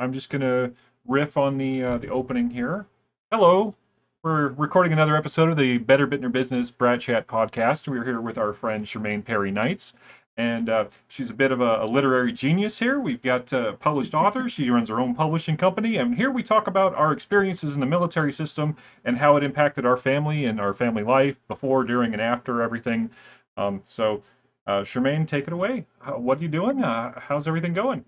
I'm just gonna riff on the opening here. Hello, we're recording another episode of the Better Bitner Business Brat Chat podcast. We're here with our friend Shermaine Perry-Knights, and she's a bit of a literary genius here. We've got published authors. She runs her own publishing company, and here we talk about our experiences in the military system and how it impacted our family and our family life before, during, and after everything. Shermaine, take it away. What are you doing? How's everything going?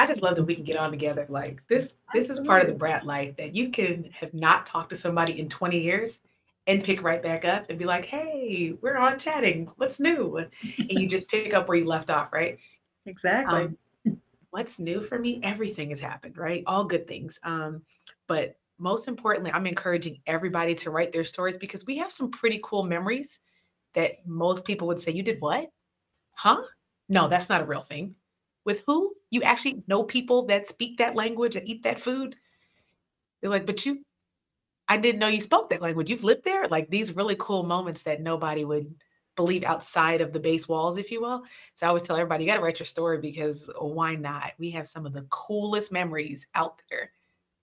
I just love that we can get on together. Like this is part of the brat life that you can have not talked to somebody in 20 years and pick right back up and be like, hey, we're on chatting. What's new? And you just pick up where you left off, right? Exactly. Um, what's new for me? Everything has happened, right? All good things. But most importantly, I'm encouraging everybody to write their stories because we have some pretty cool memories that most people would say, you did what? Huh? No, that's not a real thing. With who? You actually know people that speak that language and eat that food? They're like, but I didn't know you spoke that language. You've lived there? Like these really cool moments that nobody would believe outside of the base walls, if you will. So I always tell everybody, you got to write your story because why not? We have some of the coolest memories out there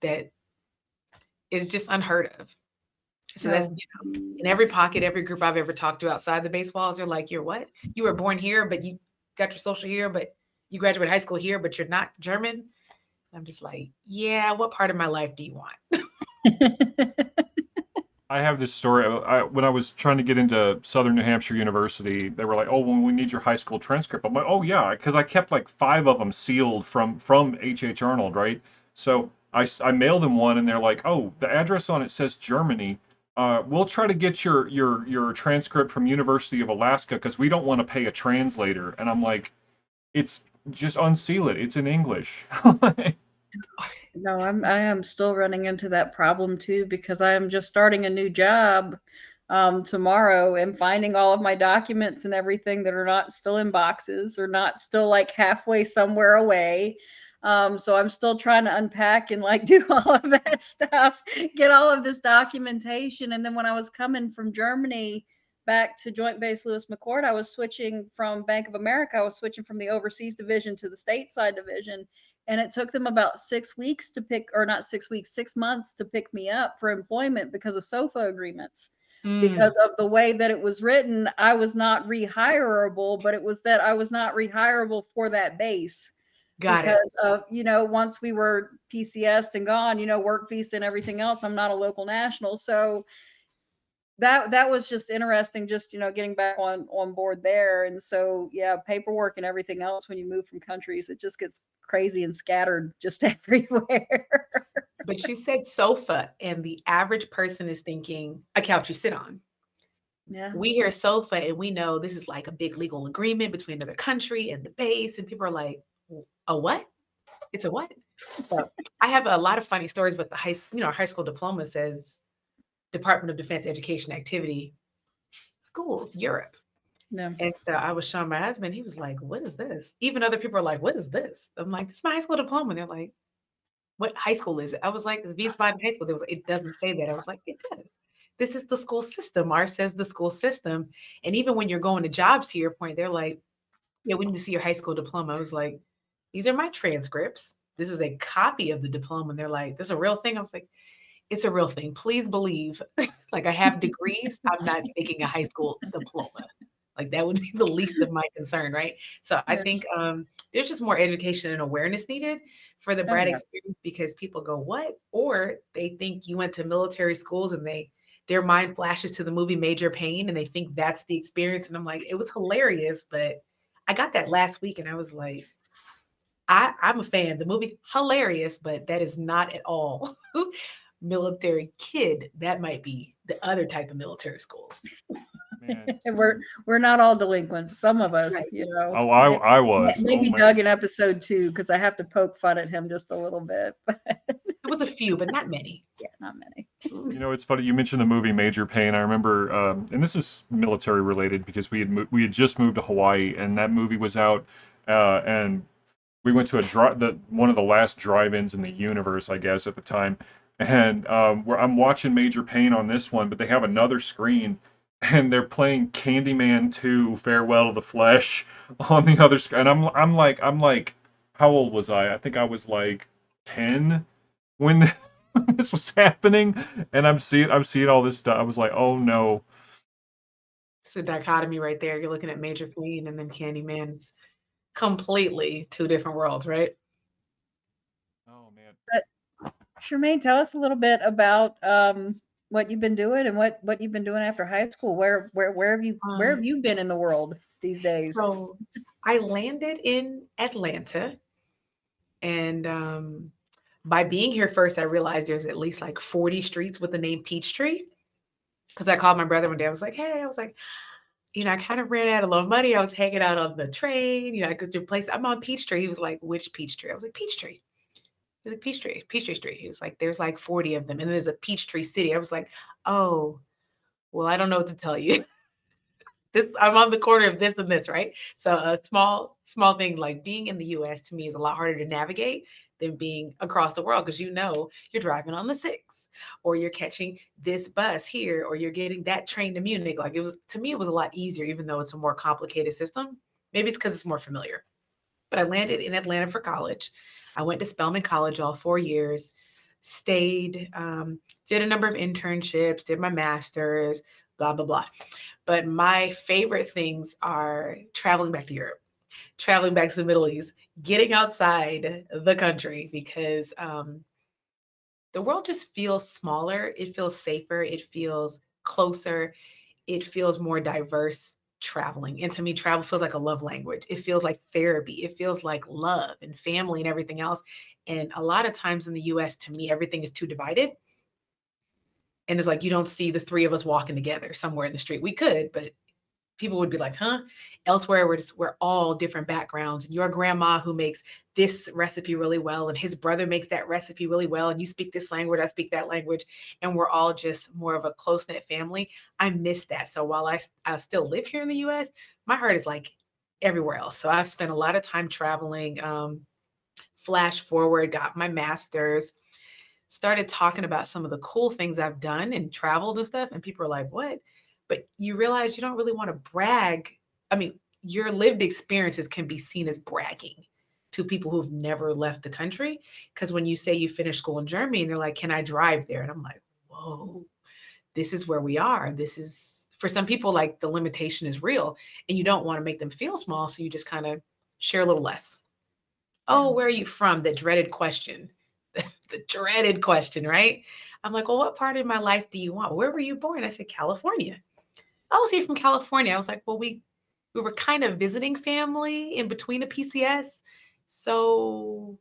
that is just unheard of. So that's, No. in every pocket, every group I've ever talked to outside the base walls, they're like, you're what? You were born here, but you got your social here, but you graduated high school here, but you're not German. I'm just like, yeah, what part of my life do you want? I have this story. When I was trying to get into Southern New Hampshire University, they were like, "Oh, well, we need your high school transcript." I'm like, "Oh yeah," because I kept like five of them sealed from H. Arnold, right? So I mailed them one, and they're like, "Oh, the address on it says Germany. We'll try to get your transcript from University of Alaska because we don't want to pay a translator." And I'm like, "It's just unseal it. It's in English." No, I am still running into that problem too because I am just starting a new job tomorrow and finding all of my documents and everything that are not still in boxes or not still like halfway somewhere away. So I'm still trying to unpack and like do all of that stuff, get all of this documentation. And then when I was coming from Germany back to Joint Base Lewis McChord, I was switching from Bank of America. I was switching from the overseas division to the stateside division, and it took them about 6 weeks to pick, or not 6 weeks, 6 months to pick me up for employment because of SOFA agreements. Mm, Because of the way that it was written, I was not rehireable, but it was that I was not rehireable for that base got it. because of, once we were PCSed and gone, work visa and everything else, I'm not a local national. So that was just interesting, just getting back on board there. And so yeah, paperwork and everything else when you move from countries, it just gets crazy and scattered just everywhere. But you said sofa, and the average person is thinking a couch you sit on. Yeah. We hear sofa and we know this is like a big legal agreement between another country and the base, and people are like, a what? It's a what? So I have a lot of funny stories, but high school diploma says Department of Defense Education Activity Schools, Europe. No. And so I was showing my husband, he was like, what is this? Even other people are like, what is this? I'm like, this is my high school diploma. And they're like, what high school is it? I was like, it's Wiesbaden High School. They was like, it doesn't say that. I was like, it does. This is the school system. Ours says the school system. And even when you're going to jobs, to your point, they're like, yeah, we need to see your high school diploma. I was like, these are my transcripts. This is a copy of the diploma. And they're like, this is a real thing. I was like, it's a real thing. Please believe. Like I have degrees. I'm not faking a high school diploma. Like that would be the least of my concern, right? So I Yeah. think there's just more education and awareness needed for the Oh Brat yeah. experience because people go, "What?" Or they think you went to military schools and their mind flashes to the movie Major Pain and they think that's the experience. And I'm like, it was hilarious, but I got that last week and I was like, I'm a fan. The movie hilarious, but that is not at all military kid. That might be the other type of military schools. Man. And we're not all delinquents. Some of us, Right. Oh, I was. Oh maybe my. Doug in episode 2 because I have to poke fun at him just a little bit, but It was a few, but not many. yeah, not many. You know, it's funny. You mentioned the movie Major Pain. I remember, and this is military related because we had just moved to Hawaii, and that movie was out, and we went to the one of the last drive-ins in the universe, I guess, at the time. And where I'm watching Major Pain on this one, but they have another screen, and they're playing Candyman 2: Farewell to the Flesh on the other screen. And I'm like, how old was I? I think I was like 10 when this was happening, and I'm seeing all this stuff. I was like, oh no. It's a dichotomy right there. You're looking at Major Queen and then Candyman. It's completely two different worlds, right? Oh man. But Shermaine, tell us a little bit about what you've been doing and what you've been doing after high school. Where have Um, you been in the world these days? so I landed in Atlanta, and by being here first, I realized there's at least like 40 streets with the name Peachtree. Because I called my brother one day. I was like, hey, I was like, I kind of ran out of little money. I was hanging out on the train. I could do place. I'm on Peachtree. He was like, which Peachtree? I was like, Peachtree. He's like, Peachtree Street. He was like, there's like 40 of them. And there's a Peachtree City. I was like, oh, well, I don't know what to tell you. I'm on the corner of this and this, right? So a small thing like being in the US to me is a lot harder to navigate than being across the world because you're driving on the 6 or you're catching this bus here or you're getting that train to Munich. Like it was to me, it was a lot easier, even though it's a more complicated system. Maybe it's because it's more familiar. But I landed in Atlanta for college. I went to Spelman College all 4 years, stayed, did a number of internships, did my master's, blah, blah, blah. But my favorite things are traveling back to Europe, traveling back to the Middle East, getting outside the country because the world just feels smaller. It feels safer. It feels closer. It feels more diverse traveling. And to me, travel feels like a love language. It feels like therapy. It feels like love and family and everything else. And a lot of times in the US, to me, everything is too divided. And it's like you don't see the three of us walking together somewhere in the street. We could, but people would be like, huh? Elsewhere, we're all different backgrounds. And your grandma who makes this recipe really well, and his brother makes that recipe really well, and you speak this language, I speak that language, and we're all just more of a close knit family. I miss that. So while I still live here in the U.S., my heart is like everywhere else. So I've spent a lot of time traveling. Flash forward, got my master's, started talking about some of the cool things I've done and traveled and stuff. And people are like, what? But you realize you don't really want to brag. I mean, your lived experiences can be seen as bragging to people who've never left the country. Because when you say you finished school in Germany and they're like, can I drive there? And I'm like, whoa, this is where we are. This is for some people like the limitation is real and you don't want to make them feel small. So you just kind of share a little less. Yeah. Oh, where are you from? The dreaded question. The dreaded question, right? I'm like, well, what part of my life do you want? Where were you born? I said, California. I was here from California. I was like, well, we were kind of visiting family in between the PCS. So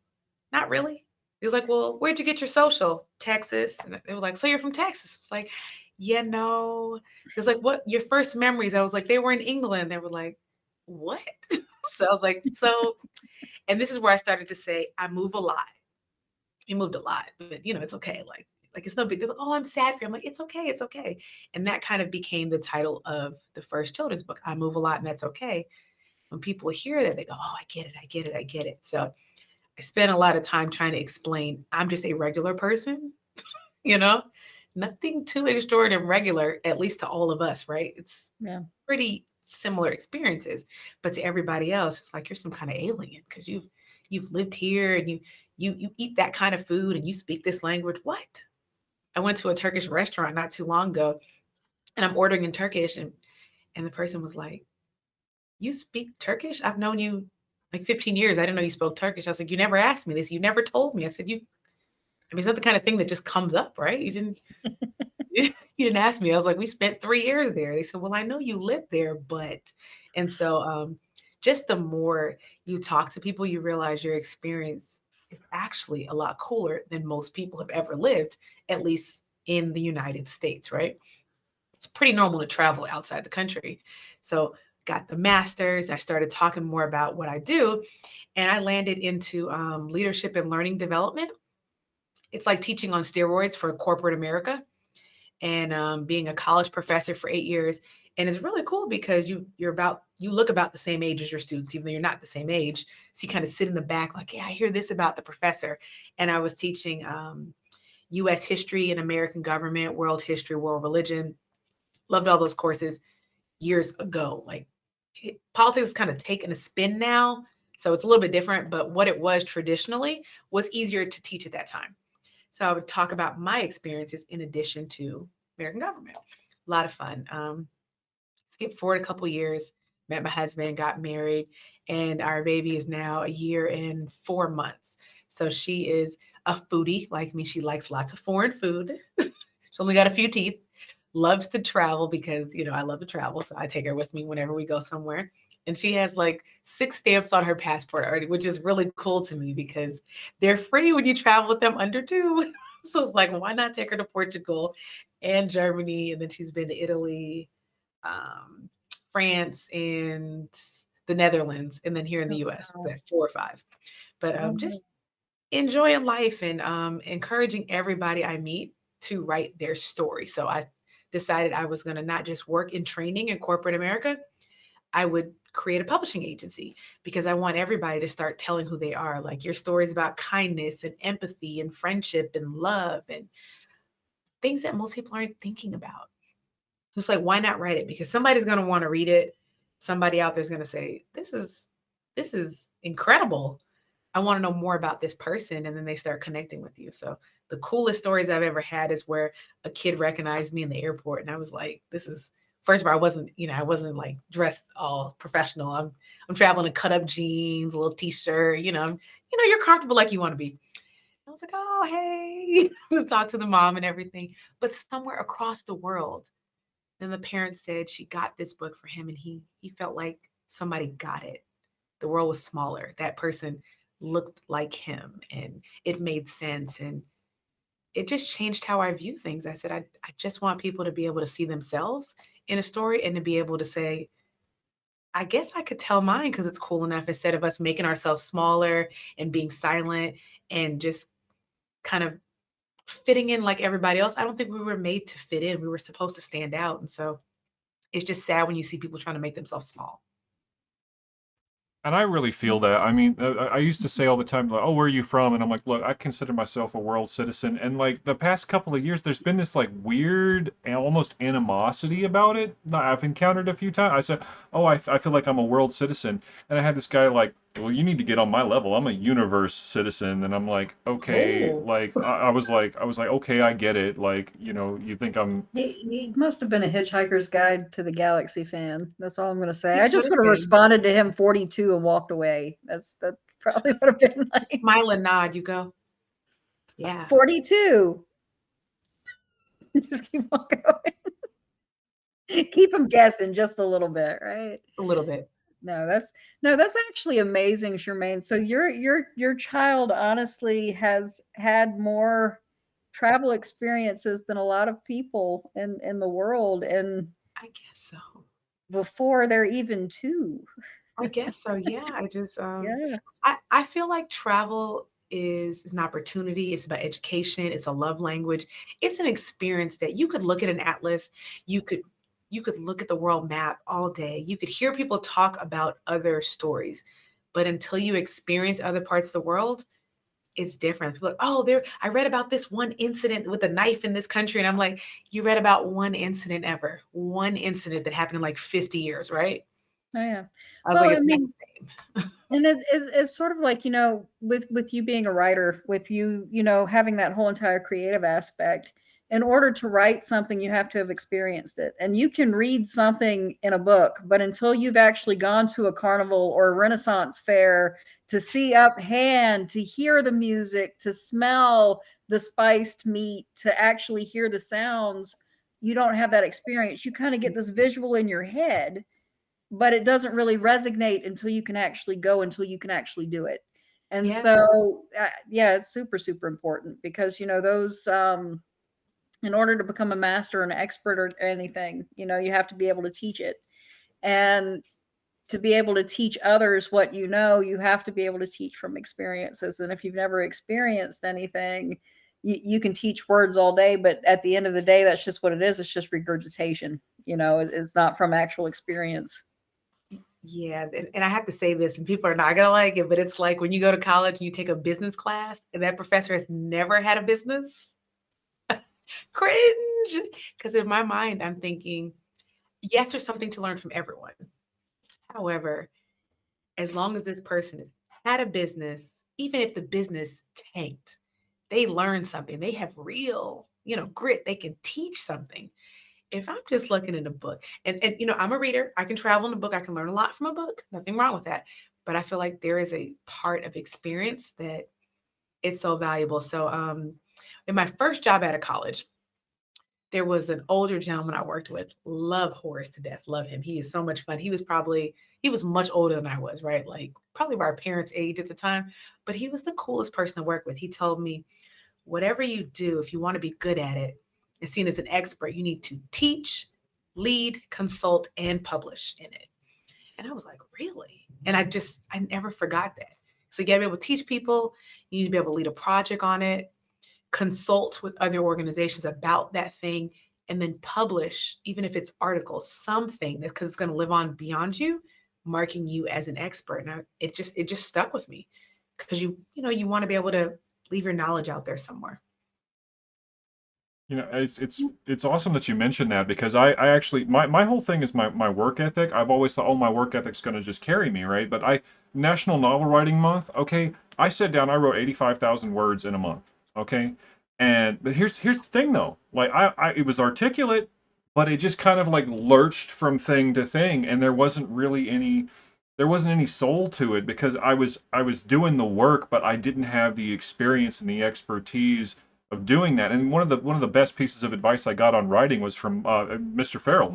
not really. He was like, well, where'd you get your social? Texas. And they were like, so you're from Texas. It's like, yeah, no. It's like, what your first memories? I was like, they were in England. They were like, what? So I was like, so, and this is where I started to say, I move a lot. You moved a lot, but it's okay. Like it's no big deal. Oh, I'm sad for you. I'm like, it's okay, it's okay. And that kind of became the title of the first children's book. I move a lot, and that's okay. When people hear that, they go, oh, I get it, I get it, I get it. So I spent a lot of time trying to explain I'm just a regular person, you know, nothing too extraordinary and regular, at least to all of us, right? It's Yeah. pretty similar experiences, but to everybody else, it's like you're some kind of alien because you've lived here and you eat that kind of food and you speak this language. What? I went to a Turkish restaurant not too long ago and I'm ordering in Turkish and the person was like, "You speak Turkish? I've known you like 15 years. I didn't know you spoke Turkish." I was like, "You never asked me this. You never told me." I said, I mean, it's not the kind of thing that just comes up, right? You didn't you didn't ask me. I was like, we spent 3 years there. They said, well, I know you lived there, but and so just the more you talk to people, you realize your experience is actually a lot cooler than most people have ever lived, at least in the United States, right? It's pretty normal to travel outside the country. So got the master's. I started talking more about what I do, and I landed into leadership and learning development. It's like teaching on steroids for corporate America and being a college professor for 8 years. And it's really cool because you look about the same age as your students, even though you're not the same age. So you kind of sit in the back, like, yeah, I hear this about the professor. And I was teaching U.S. history and American government, world history, world religion. Loved all those courses years ago. Like politics is kind of taking a spin now. So it's a little bit different, but what it was traditionally was easier to teach at that time. So I would talk about my experiences in addition to American government. A lot of fun. Skip forward a couple years, met my husband, got married, and our baby is now a year and 4 months. So she is a foodie like me. She likes lots of foreign food. She's only got a few teeth. Loves to travel because, I love to travel. So I take her with me whenever we go somewhere. And she has like 6 stamps on her passport already, which is really cool to me because they're free when you travel with them under two. So it's like, why not take her to Portugal and Germany? And then she's been to Italy, um, France, and the Netherlands, and then here in the US, Wow. that 4 or 5. But Oh, just enjoying life and encouraging everybody I meet to write their story. So I decided I was going to not just work in training in corporate America, I would create a publishing agency because I want everybody to start telling who they are. Like your stories about kindness and empathy and friendship and love and things that most people aren't thinking about. Just like, why not write it? Because somebody's going to want to read it. Somebody out there's going to say, this is incredible. I want to know more about this person. And then they start connecting with you. So the coolest stories I've ever had is where a kid recognized me in the airport. And I was like, this is, first of all, I wasn't like dressed all professional. I'm traveling in cut up jeans, a little t-shirt, you're comfortable like you want to be. I was like, oh, hey, to talk to the mom and everything. But somewhere across the world, then the parent said she got this book for him and he felt like somebody got it. The world was smaller. That person looked like him and it made sense. And it just changed how I view things. I said, I just want people to be able to see themselves in a story and to be able to say, I guess I could tell mine because it's cool enough instead of us making ourselves smaller and being silent and just kind of fitting in like everybody else. I don't think we were made to fit in. We were supposed to stand out. And so it's just sad when you see people trying to make themselves small. And I really feel that. I mean, I used to say all the time, like, "Oh, where are you from?" And I'm like, "Look, I consider myself a world citizen." And like the past couple of years, there's been this like weird, almost animosity about it that I've encountered a few times. I said, "Oh, I feel like I'm a world citizen," and I had this guy like, "Well, you need to get on my level. I'm a universe citizen." And I'm like, "Okay," Oh, like I was like, "Okay, I get it." Like, you think I'm he must have been a Hitchhiker's Guide to the Galaxy fan. That's all I'm going to say. he I could just would have have been. responded to him 42 and walked away. That probably would have been like Smile and nod, you go, yeah, 42. Just keep on going. Keep them guessing just a little bit, right? a little bit. No, that's actually amazing, Shermaine. So your child honestly has had more travel experiences than a lot of people in the world, and I guess so. before they're even two. I guess so. Yeah. I just Yeah. I feel like travel is an opportunity. It's about education. It's a love language. It's an experience that you could look at an atlas. You could you could look at the world map all day. You could hear people talk about other stories. But until you experience other parts of the world, it's different. People are like, oh, I read about this one incident with a knife in this country. And I'm like, you read about one incident ever, one incident that happened in like 50 years, right? Oh yeah. I was Well, like, I it's not mean, the same. and it's sort of like, with you being a writer, with you, having that whole entire creative aspect. In order to write something, you have to have experienced it. And you can read something in a book, but until you've actually gone to a carnival or a Renaissance fair to see up hand, to hear the music, to smell the spiced meat, to actually hear the sounds, you don't have that experience. You kind of get this visual in your head, but it doesn't really resonate until you can actually go, until you can actually do it. And Yeah. so, yeah, it's super, super important because, those, in order to become a master, an expert, or anything, you have to be able to teach it. And to be able to teach others what you have to be able to teach from experiences. And if you've never experienced anything, you can teach words all day, but at the end of the day, that's just what it is. It's just regurgitation. It's not from actual experience. Yeah, and I have to say this, and people are not gonna like it, but it's like when you go to college and you take a business class, and that professor has never had a business. Cringe. Because in my mind, I'm thinking, yes, there's something to learn from everyone. However, as long as this person has had a business, even if the business tanked, they learn something. They have real, grit. They can teach something. If I'm just looking in a book, and I'm a reader, I can travel in a book, I can learn a lot from a book. Nothing wrong with that. But I feel like there is a part of experience that it's so valuable. So in my first job out of college, there was an older gentleman I worked with. Love Horace to death. Love him. He is so much fun. He was much older than I was, right? Like probably our parents' age at the time, but he was the coolest person to work with. He told me, whatever you do, if you want to be good at it and seen as an expert, you need to teach, lead, consult, and publish in it. And I was like, really? And I never forgot that. So you got to be able to teach people. You need to be able to lead a project on it, consult with other organizations about that thing, and then publish, even if it's articles, something that because it's going to live on beyond you, marking you as an expert. Now it just stuck with me because you want to be able to leave your knowledge out there somewhere. It's awesome that you mentioned that because I actually my whole thing is my work ethic. I've always thought, oh, my work ethic's going to just carry me, right? But National Novel Writing Month, okay, I sat down, I wrote 85,000 words in a month, okay? But here's the thing though, like it was articulate, but it just kind of like lurched from thing to thing, and there wasn't any soul to it because I was doing the work, but I didn't have the experience and the expertise of doing that. And one of the best pieces of advice I got on writing was from Mr. Farrell,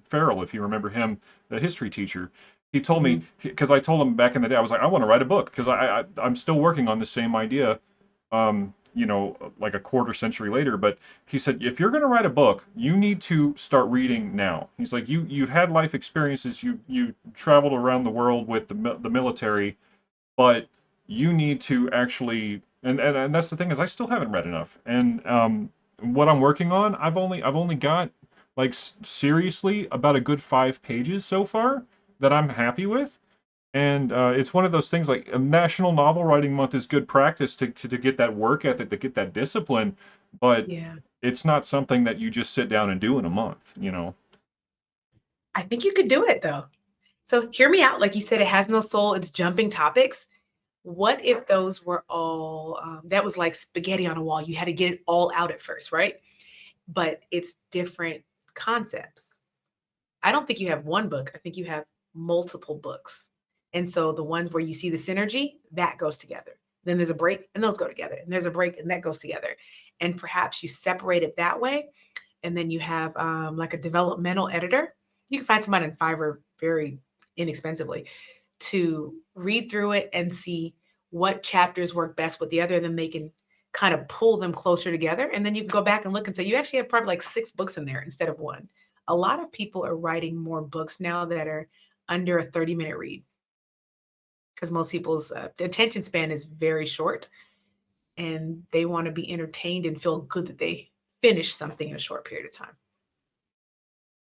Farrell, if you remember him, the history teacher. He told Mm-hmm. me because I told him back in the day, I was like, I want to write a book because I'm still working on the same idea, like a quarter century later. But he said, if you're going to write a book, you need to start reading now. He's like, you've had life experiences, you traveled around the world with the military, but you need to actually and that's the thing is I still haven't read enough. And what I'm working on, I've only got like seriously about a good 5 pages so far that I'm happy with. And it's one of those things like a National Novel Writing Month is good practice to get that work ethic, to get that discipline, but Yeah. it's not something that you just sit down and do in a month. I think you could do it though. So hear me out. Like you said, it has no soul. It's jumping topics. What if those were all, that was like spaghetti on a wall? You had to get it all out at first, right? But it's different concepts. I don't think you have one book. I think you have multiple books. And so the ones where you see the synergy, that goes together. Then there's a break and those go together. And there's a break and that goes together. And perhaps you separate it that way. And then you have like a developmental editor. You can find somebody in Fiverr very inexpensively to read through it and see what chapters work best with the other. And then they can kind of pull them closer together. And then you can go back and look and say, you actually have probably like 6 books in there instead of one. A lot of people are writing more books now that are under a 30-minute read because most people's attention span is very short and they want to be entertained and feel good that they finish something in a short period of time.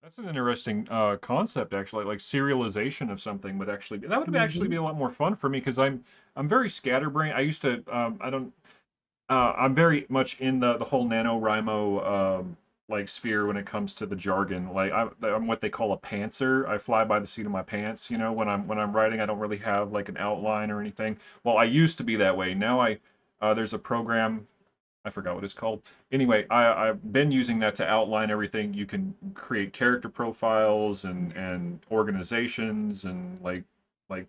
That's an interesting concept, actually. Like serialization of something would actually actually be Mhm. a lot more fun for me because I'm very scatterbrained. I used to I don't I'm very much in the whole NaNoWriMo like sphere when it comes to the jargon. Like I'm what they call a pantser. I fly by the seat of my pants. When I'm writing, I don't really have like an outline or anything. Well, I used to be that way. Now there's a program. I forgot what it's called. Anyway, I've been using that to outline everything. You can create character profiles and organizations and like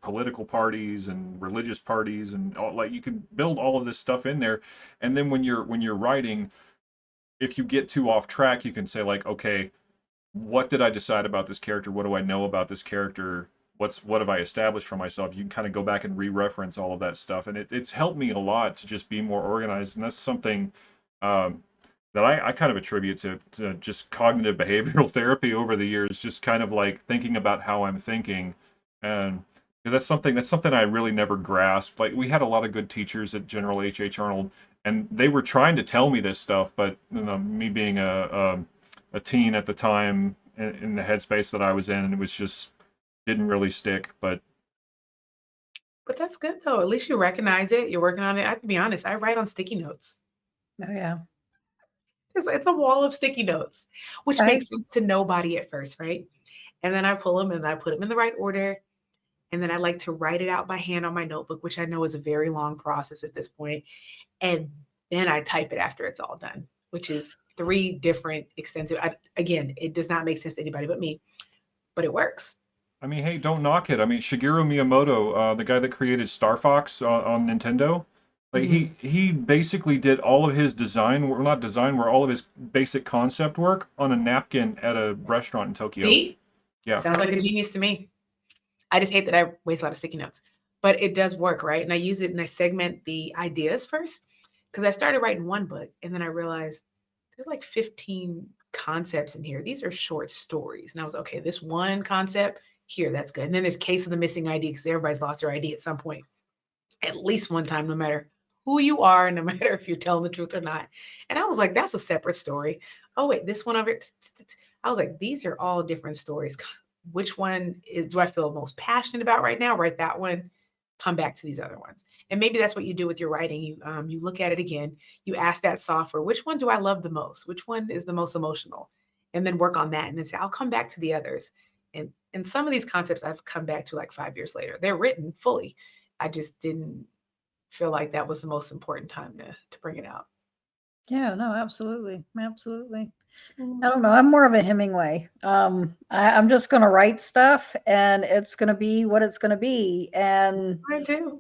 political parties and religious parties and all, like you can build all of this stuff in there. And then when you're writing, if you get too off track, you can say like, okay, what did I decide about this character? What do I know about this character? What have I established for myself? You can kind of go back and re-reference all of that stuff, and it's helped me a lot to just be more organized. And that's something um, that I kind of attribute to just cognitive behavioral therapy over the years, just kind of like thinking about how I'm thinking, and because that's something I really never grasped. Like we had a lot of good teachers at General H. Arnold, and they were trying to tell me this stuff, but me being a teen at the time in the headspace that I was in, and it was just didn't really stick. But But that's good though. At least you recognize it. You're working on it. I have to be honest, I write on sticky notes. Oh yeah. It's a wall of sticky notes, which I makes sense to nobody at first, right? And then I pull them and I put them in the right order. and then I like to write it out by hand on my notebook, which I know is a very long process at this point, and then I type it after it's all done, which is 3 different extensive. Again, it does not make sense to anybody but me, but it works. I mean, hey, don't knock it. I mean, Shigeru Miyamoto, the guy that created Star Fox on Nintendo, like Mhm. he basically did all of his design, well, not design, where all of his basic concept work on a napkin at a restaurant in Tokyo. See, Yeah. sounds like a genius to me. I just hate that I waste a lot of sticky notes, but it does work, right? And I use it and I segment the ideas first because I started writing one book and then I realized there's like 15 concepts in here. These are short stories. And I was okay, this one concept here, that's good. And then there's case of the missing ID because everybody's lost their ID at some point, at least one time, no matter who you are, no matter if you're telling the truth or not. And I was like, that's a separate story. Oh, wait, this one over here. I was like, these are all different stories. Which one do I feel most passionate about right now? Write that one. Come back to these other ones. And maybe that's what you do with your writing. You look at it again. You ask that software, which one do I love the most? Which one is the most emotional? And then work on that. And then say, I'll come back to the others. And some of these concepts I've come back to like 5 years later. They're written fully. I just didn't feel like that was the most important time to bring it out. Yeah, no, absolutely. Absolutely. Mm. I don't know. I'm more of a Hemingway. I'm just going to write stuff and it's going to be what it's going to be. Mine too.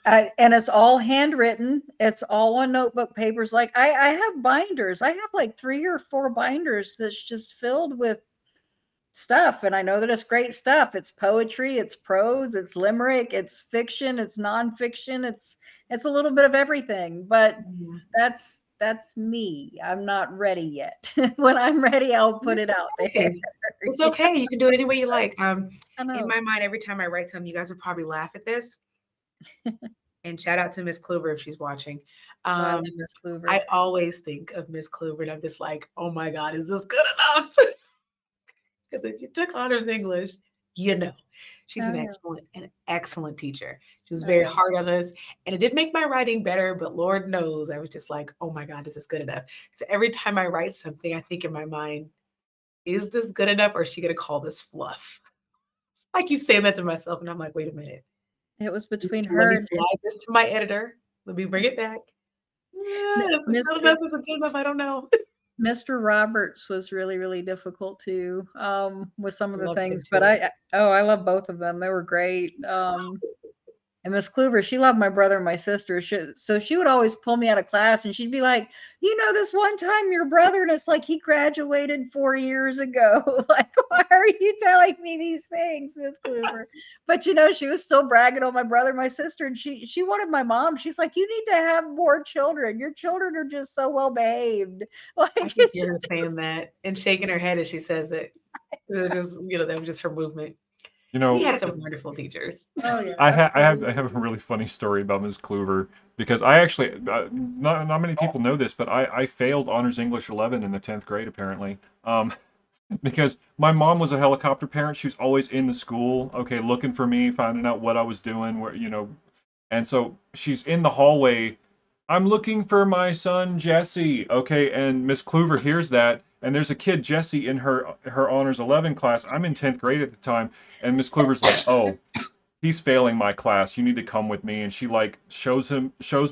And it's all handwritten. It's all on notebook papers. Like I have binders. I have like 3 or 4 binders that's just filled with stuff. And I know that it's great stuff. It's poetry, it's prose, it's limerick, it's fiction, it's nonfiction. It's a little bit of everything, but Yeah. that's me. I'm not ready yet. When I'm ready, I'll put It's it out there. okay. It's okay. You can do it any way you like. I In know. my mind, every time I write something, you guys will probably laugh at this. And shout out to Miss Kluver if she's watching. I love Um, Miss Kluver. I always think of Miss Kluver, and I'm just like, oh my God, is this good enough? Because if you took honors English, you know, she's Oh yeah. an excellent teacher. She was Oh very yeah. hard on us, and it did make my writing better. But Lord knows, I was just like, oh my God, is this good enough? So every time I write something, I think in my mind, is this good enough, or is she gonna call this fluff? I keep saying that to myself, and I'm like, wait a minute. It was between Let her me and slide this to my editor. Let me bring it back. Is it good Mr. enough? Is it good enough? I don't know. Mr. Roberts was really, really difficult too, with some I of the love him things, but too. I love both of them. They were great. And Miss Kluver, she loved my brother and my sister. So she would always pull me out of class and she'd be like, this one time your brother, and it's like he graduated 4 years ago. Like, why are you telling me these things, Miss Kluver? But she was still bragging on my brother and my sister. And she wanted my mom. She's like, you need to have more children. Your children are just so well behaved. I Like, can hear her saying that and shaking her head as she says it. It was just, that was just her movement. You We know, had some wonderful teachers. oh yeah, I absolutely. have a really funny story about Ms. Kluver because I actually not many people know this, but I failed Honors English 11 in the 10th grade apparently. Because my mom was a helicopter parent. She was always in the school, okay, looking for me, finding out what I was doing, where and so she's in the hallway. I'm looking for my son Jesse. Okay, and Miss Kluver hears that, and there's a kid Jesse in her honors 11 class. I'm in 10th grade at the time, and Miss Kluver's like, "Oh, he's failing my class. You need to come with me." And she like shows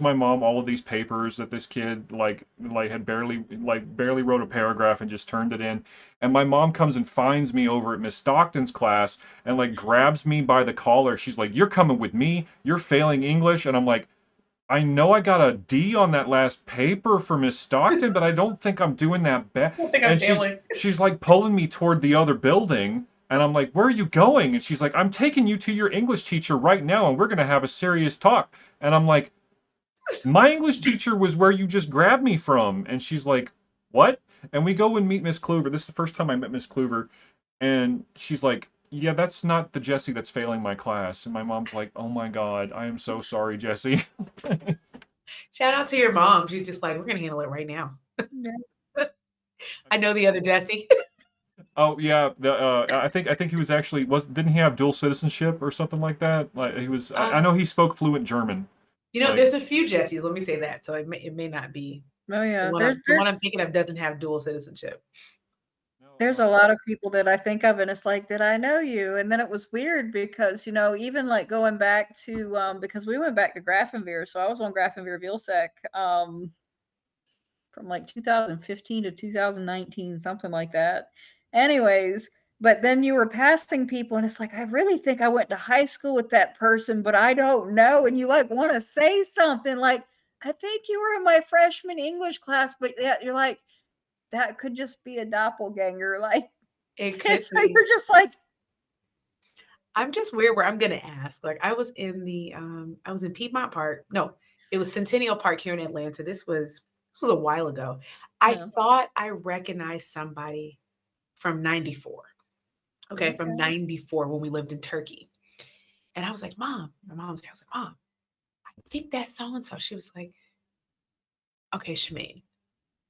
my mom all of these papers that this kid had barely wrote a paragraph and just turned it in. And my mom comes and finds me over at Miss Stockton's class and like grabs me by the collar. She's like, "You're coming with me. You're failing English." And I'm like, I know I got a D on that last paper for Miss Stockton, but I don't think I'm doing that bad. I don't think I'm And failing. she's like pulling me toward the other building, and I'm like, "Where are you going?" And she's like, "I'm taking you to your English teacher right now, and we're gonna have a serious talk." And I'm like, "My English teacher was where you just grabbed me from." And she's like, "What?" And we go and meet Miss Kluver. This is the first time I met Miss Kluver, and she's like, "Yeah, that's not the Jesse that's failing my class." And my mom's like, "Oh my God, I am so sorry, Jesse." Shout out to your mom. She's just like, we're gonna handle it right now. Yeah. I know the other Jesse. Oh yeah, I think he was actually was didn't he have dual citizenship or something like that? Like he was I Um, know he spoke fluent German. Like there's a few Jessies. Let me say that. So it may not be Oh the yeah. one There's I'm the one I'm thinking of doesn't have dual citizenship. there's a lot of people that I think of, and it's like, "Did I know you?" And then it was weird because, even, like, going back to, because we went back to Grafenwehr, so I was on Grafenwehr Vilsec, from, like, 2015 to 2019, something like that. Anyways, but then you were passing people, and it's like, "I really think I went to high school with that person, but I don't know," and you, like, wanna say something like, "I think you were in my freshman English class," but yet you're like, that could just be a doppelganger, like, It could so be. you're just like, I'm just weird where I'm gonna ask. Like I was in Piedmont Park. No, it was Centennial Park here in Atlanta. This was a while ago. I "No, thought I recognized somebody from 94. Okay, from okay." 94 when we lived in Turkey. And I was like, Mom, my mom's there. I was like, Mom, I think that's so and so. She was like, okay, Shemaine.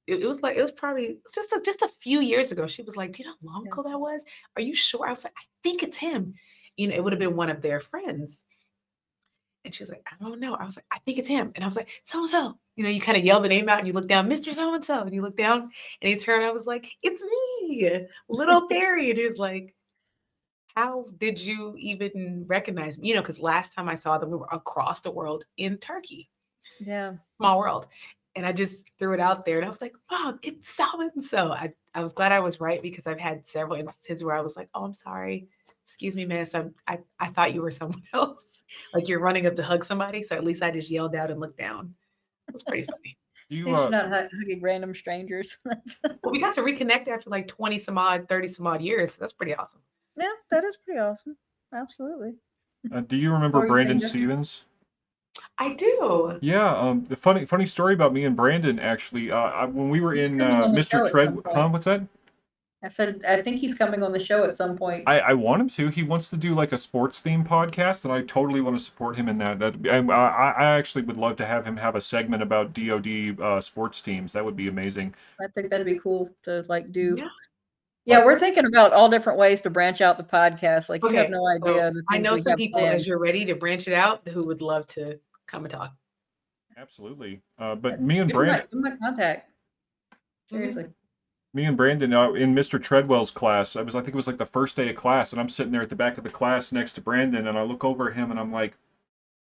It was probably just a few years ago. She was like, "Do you know how long Yeah. ago that was? Are you sure?" I was like, "I think it's him." It would have been one of their friends. And she was like, "I don't know." I was like, "I think it's him." And I was like, "So and so." You kind of yell the name out and you look down, Mr. So and so. And you look down and he turned. I was like, "It's me, little Perry." And he was like, "How did you even recognize me?" Because last time I saw them, we were across the world in Turkey. Yeah. Small world. And I just threw it out there and I was like, Mom, it's so and so. I was glad I was right because I've had several instances where I was like, oh, I'm sorry. Excuse me, miss. I thought you were someone else. Like you're running up to hug somebody. So at least I just yelled out and looked down. It was pretty funny. You At least you're not hugging random strangers. Well, we got to reconnect after like 20 some odd, 30 some odd years. So that's pretty awesome. Yeah, that is pretty awesome. Absolutely. do you What remember were you Brandon saying, Jesse? Stevens? I do. Yeah, the funny story about me and Brandon actually. When we were He's in coming on the Mr. show at Tread, some huh? point. What's that? I said, I think he's coming on the show at some point. I want him to. He wants to do like a sports theme podcast, and I totally want to support him in that. I actually would love to have him have a segment about DoD sports teams. That would be amazing. I think that'd be cool to like do. Yeah. Yeah, we're thinking about all different ways to branch out the podcast. Like you have Okay. no So idea the I things know we some have people planned. as you're ready to branch it out who would love to come and talk. Absolutely. Yeah, But me and Brandon, give him my contact. Mhm. Seriously. in Mr. Treadwell's class, I think it was like the first day of class, and I'm sitting there at the back of the class next to Brandon, and I look over at him, and I'm like,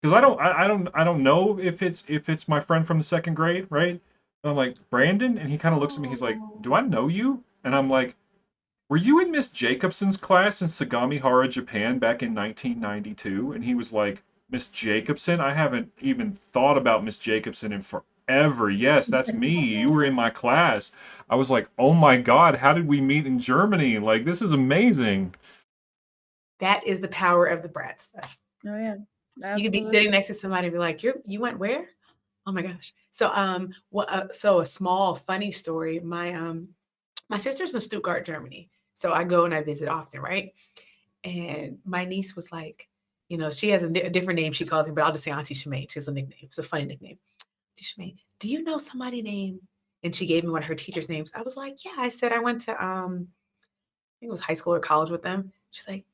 because I don't know if it's my friend from the second grade, right? And I'm like, Brandon, and he kind of looks at me. He's like, "Do I know you?" And I'm like, "Were you in Miss Jacobson's class in Sagamihara, Japan back in 1992?" And he was like, "Miss Jacobson? I haven't even thought about Miss Jacobson in forever. Yes, that's me. You were in my class." I was like, "Oh my God, how did we meet in Germany? Like, this is amazing." That is the power of the brat stuff. Oh yeah, You could be absolutely. sitting next to somebody and be like, You went where?" Oh my gosh. So a small funny story. My sister's in Stuttgart, Germany. So I go and I visit often, right? And my niece was like, she has a different name she calls me, but I'll just say Auntie Shemaine. She has a nickname. It's a funny nickname. Auntie Shemaine, do you know somebody named? And she gave me one of her teachers' names. I was like, yeah. I said I went to I think it was high school or college with them. She's like,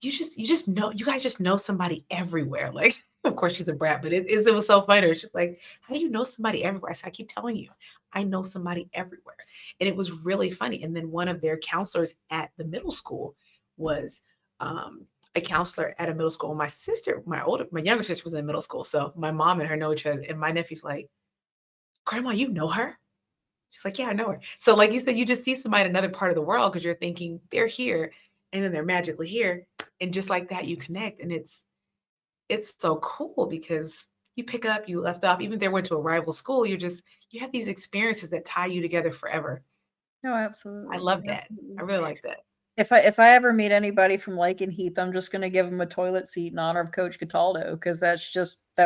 you just know, you guys just know somebody everywhere. Like, of course she's a brat, but it was so funny. It's just like, how do you know somebody everywhere? I said, I keep telling you, I know somebody everywhere. And it was really funny. And then one of their counselors at the middle school was a counselor at a middle school. My sister, my younger sister was in middle school. So my mom and her know each other. And my nephew's like, Grandma, you know her? She's like, yeah, I know her. So, like you said, you just see somebody in another part of the world because you're thinking they're here and then they're magically here. And just like that, you connect. And it's so cool because you pick up, you left off, even if they went to a rival school, you have these experiences that tie you together forever. No, I absolutely. love that. Absolutely. I really like that. If I ever meet anybody from Lake and Heath, I'm just gonna give them a toilet seat in honor of Coach Cataldo because that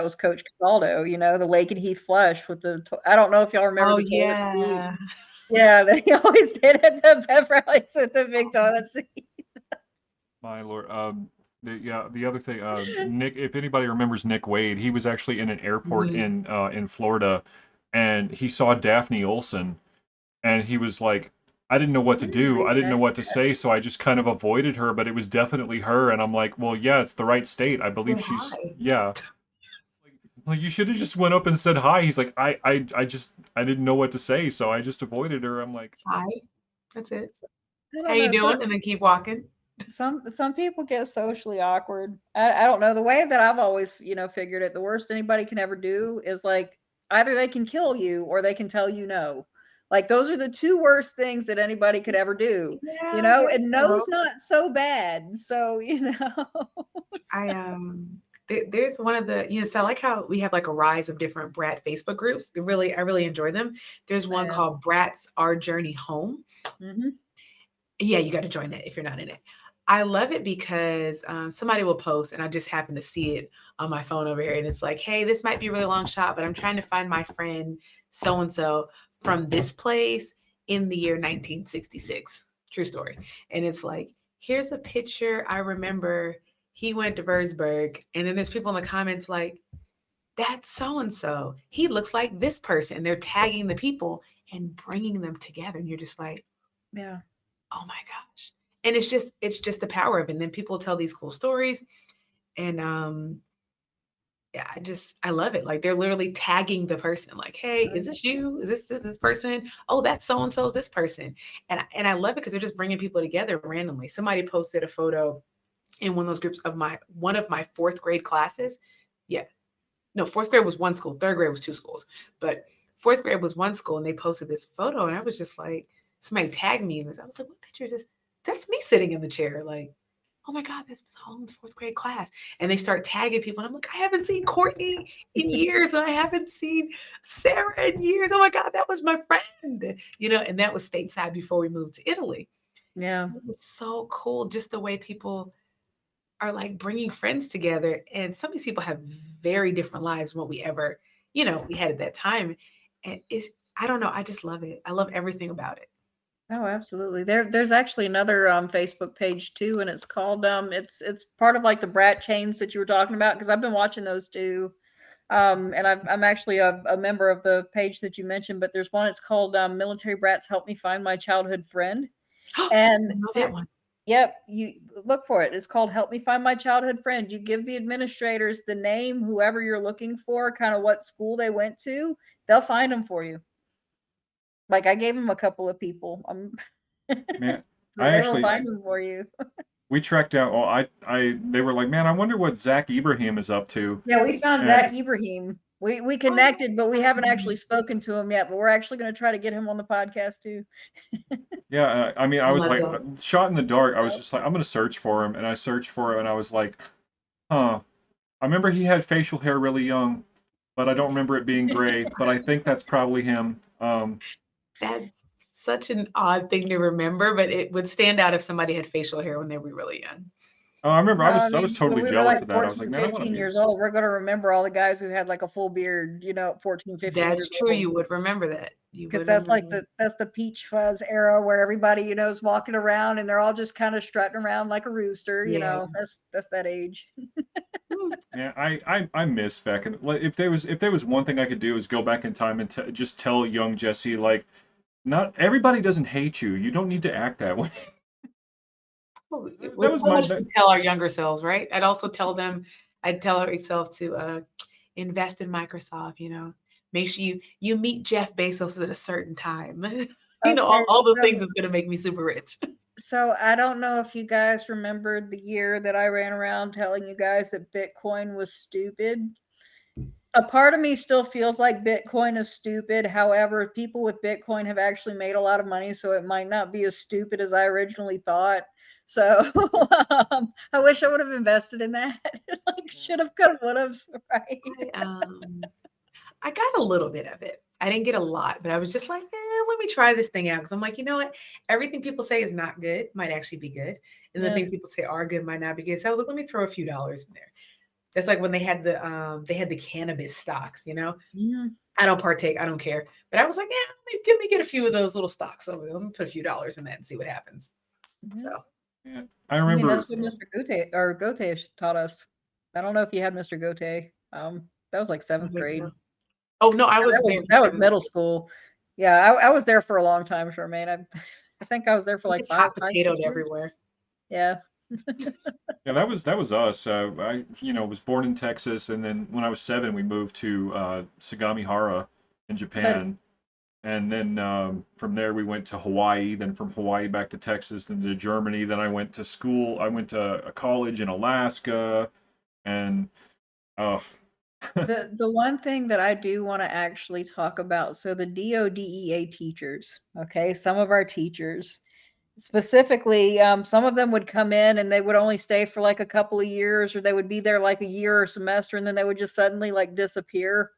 was Coach Cataldo, the Lake and Heath flush with I don't know if y'all remember Oh the toilet seat. yeah. Yeah, they always did at the pep rallies with the big toilet seat. My lord. The other thing, Nick. If anybody remembers Nick Wade, he was actually in an airport Mhm. in Florida, and he saw Daphne Olson, and he was like, I didn't know what to do. I didn't know what to say, so I just kind of avoided her. But it was definitely her, and I'm like, well, yeah, it's the right state. I Say believe she's hi. yeah. Like you should have just went up and said hi. He's like, I just I didn't know what to say, so I just avoided her. I'm like, Hi. That's it. I How don't you know. So doing? And then keep walking. some people get socially awkward. I don't know. The way that I've always, figured it, the worst anybody can ever do is like either they can kill you or they can tell you no. Like those are the two worst things that anybody could ever do, Yeah, I and guess no's so. not so bad. So, I there's one of the so I like how we have like a rise of different Brat Facebook groups. I really enjoy them. There's one yeah. called Brats Our Journey Home. Hmm. Yeah, you got to join it if you're not in it. I love it because somebody will post, and I just happen to see it on my phone over here, and it's like, hey, this might be a really long shot, but I'm trying to find my friend so and so from this place in the year 1966. True story. And it's like, here's a picture. I remember he went to Würzburg, and then there's people in the comments like, that's so and so. He looks like this person. And they're tagging the people and bringing them together, and you're just like, Yeah. oh my gosh. And it's just the power of it. And then people tell these cool stories. And yeah, I love it. Like they're literally tagging the person, like, hey, is this you? Is this person? Oh, that's so and so's this person. And I love it because they're just bringing people together randomly. Somebody posted a photo in one of those groups of my one of my fourth grade classes. Yeah, no, fourth grade was one school, third grade was two schools, but fourth grade was one school, and they posted this photo, and I was just like, somebody tagged me in this. I was like, what picture is this? That's me sitting in the chair, like, oh my God, that's Miss Holland's fourth grade class. And they start tagging people, and I'm like, I haven't seen Courtney in years, and I haven't seen Sarah in years. Oh my God, that was my friend, and that was stateside before we moved to Italy. Yeah. It was so cool, just the way people are like bringing friends together. And some of these people have very different lives from what we ever, we had at that time. And I don't know, I just love it. I love everything about it. Oh, absolutely. There's actually another Facebook page too, and it's called it's part of like the Brat chains that you were talking about because I've been watching those too. And I'm actually a member of the page that you mentioned, but there's one. It's called Military Brats Help Me Find My Childhood Friend, I and know that one. yep, you look for it. It's called Help Me Find My Childhood Friend. You give the administrators the name, whoever you're looking for, kind of what school they went to, they'll find them for you. Like I gave them a couple of people. Man, So I they will actually find them for you. we tracked down. Oh, they were like, man, I wonder what Zach Ibrahim is up to. Yeah, we found And Zach Ibrahim. We Oh, connected, but we haven't actually spoken to him yet. But we're actually going to try to get him on the podcast too. yeah, I mean, I I was love like, that. shot in the dark. I was Yep. just like, I'm gonna search for him, and I searched for him, and I was like, huh. I remember he had facial hair really young, but I don't remember it being gray. But I think that's probably him. That's such an odd thing to remember, but it would stand out if somebody had facial hair when they were really young. Oh, I remember No, I I was mean, when totally we were jealous like of that. I was like, 14, man, I want to 15 be. years old, we're going to remember all the guys who had like a full beard, 14, 15 That's years true. old. You would remember that. You Because would that's remember like that. that's the peach fuzz era where everybody, is walking around and they're all just kind of strutting around like a rooster, Yeah. That's that age. Hmm. Yeah, I miss back in like if there was one thing I could do is go back in time and just tell young Jesse like not everybody doesn't hate you. You don't need to act that way. Oh, it That was was so my much we tell our younger selves, right? I'd tell myself to invest in Microsoft, make sure you meet Jeff Bezos at a certain time. Okay, all the things that's gonna make me super rich. so I don't know if you guys remembered the year that I ran around telling you guys that Bitcoin was stupid. A part of me still feels like Bitcoin is stupid. However, people with Bitcoin have actually made a lot of money, so it might not be as stupid as I originally thought. So I wish I would have invested in that. Like should have, could have, would have. Right? I, I got a little bit of it. I didn't get a lot, but I was just like, let me try this thing out. Because I'm like, you know what? Everything people say is not good might actually be good. And the Yeah. things people say are good might not be good. So I was like, let me throw a few dollars in there. That's like when they had the cannabis stocks. Yeah. I don't partake, I don't care. But I was like, yeah, let me get a few of those little stocks over there. Let me put a few dollars in that and see what happens. Yeah. So yeah, I I mean, remember that's what Mr. Gote taught us. I don't know if you had Mr. Gote. That was like I don't seventh think grade. so. Oh no, I Yeah, was that there was in that was seventh middle grade. school. Yeah, I was there for a long time, Charmaine. I think I was there for like It's hot 6 potatoed years. everywhere. Yeah. yeah that was us. I was born in Texas, and then when I was 7, we moved to Sagamihara in But Japan. And then from there we went to Hawaii. Then from Hawaii back to Texas, then to Germany. Then I went to school. I went to a college in Alaska, and uh, The one thing that I do want to actually talk about, so the DoDEA teachers, okay, some of our teachers, specifically, some of them would come in and they would only stay for like a couple of years, or they would be there like a year or semester, and then they would just suddenly like disappear.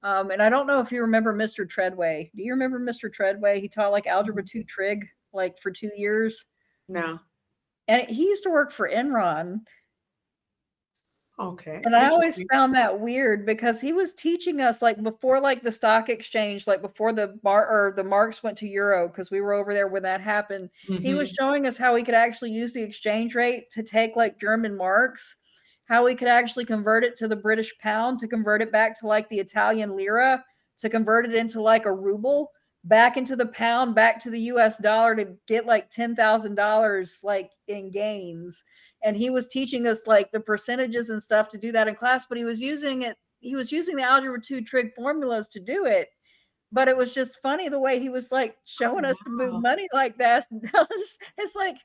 And I don't know if you remember Mr. Treadway. Do you remember Mr. Treadway? He taught like Algebra 2 Trig like for 2 years. No. And he used to work for Enron. Okay. And I always Interesting. found that weird because he was teaching us like before like the stock exchange, like before the bar or the marks went to euro, because we were over there when that happened. He was Mm-hmm. showing us how we could actually use the exchange rate to take like German marks, how we could actually convert it to the British pound, to convert it back to like the Italian lira, to convert it into like a ruble, back into the pound, back to the US dollar, to get like $10,000 like in gains. And he was teaching us like the percentages and stuff to do that in class, but he was using the algebra 2 trig formulas to do it. But it was just funny the way he was like Oh, showing us to move wow. money like that. It's like,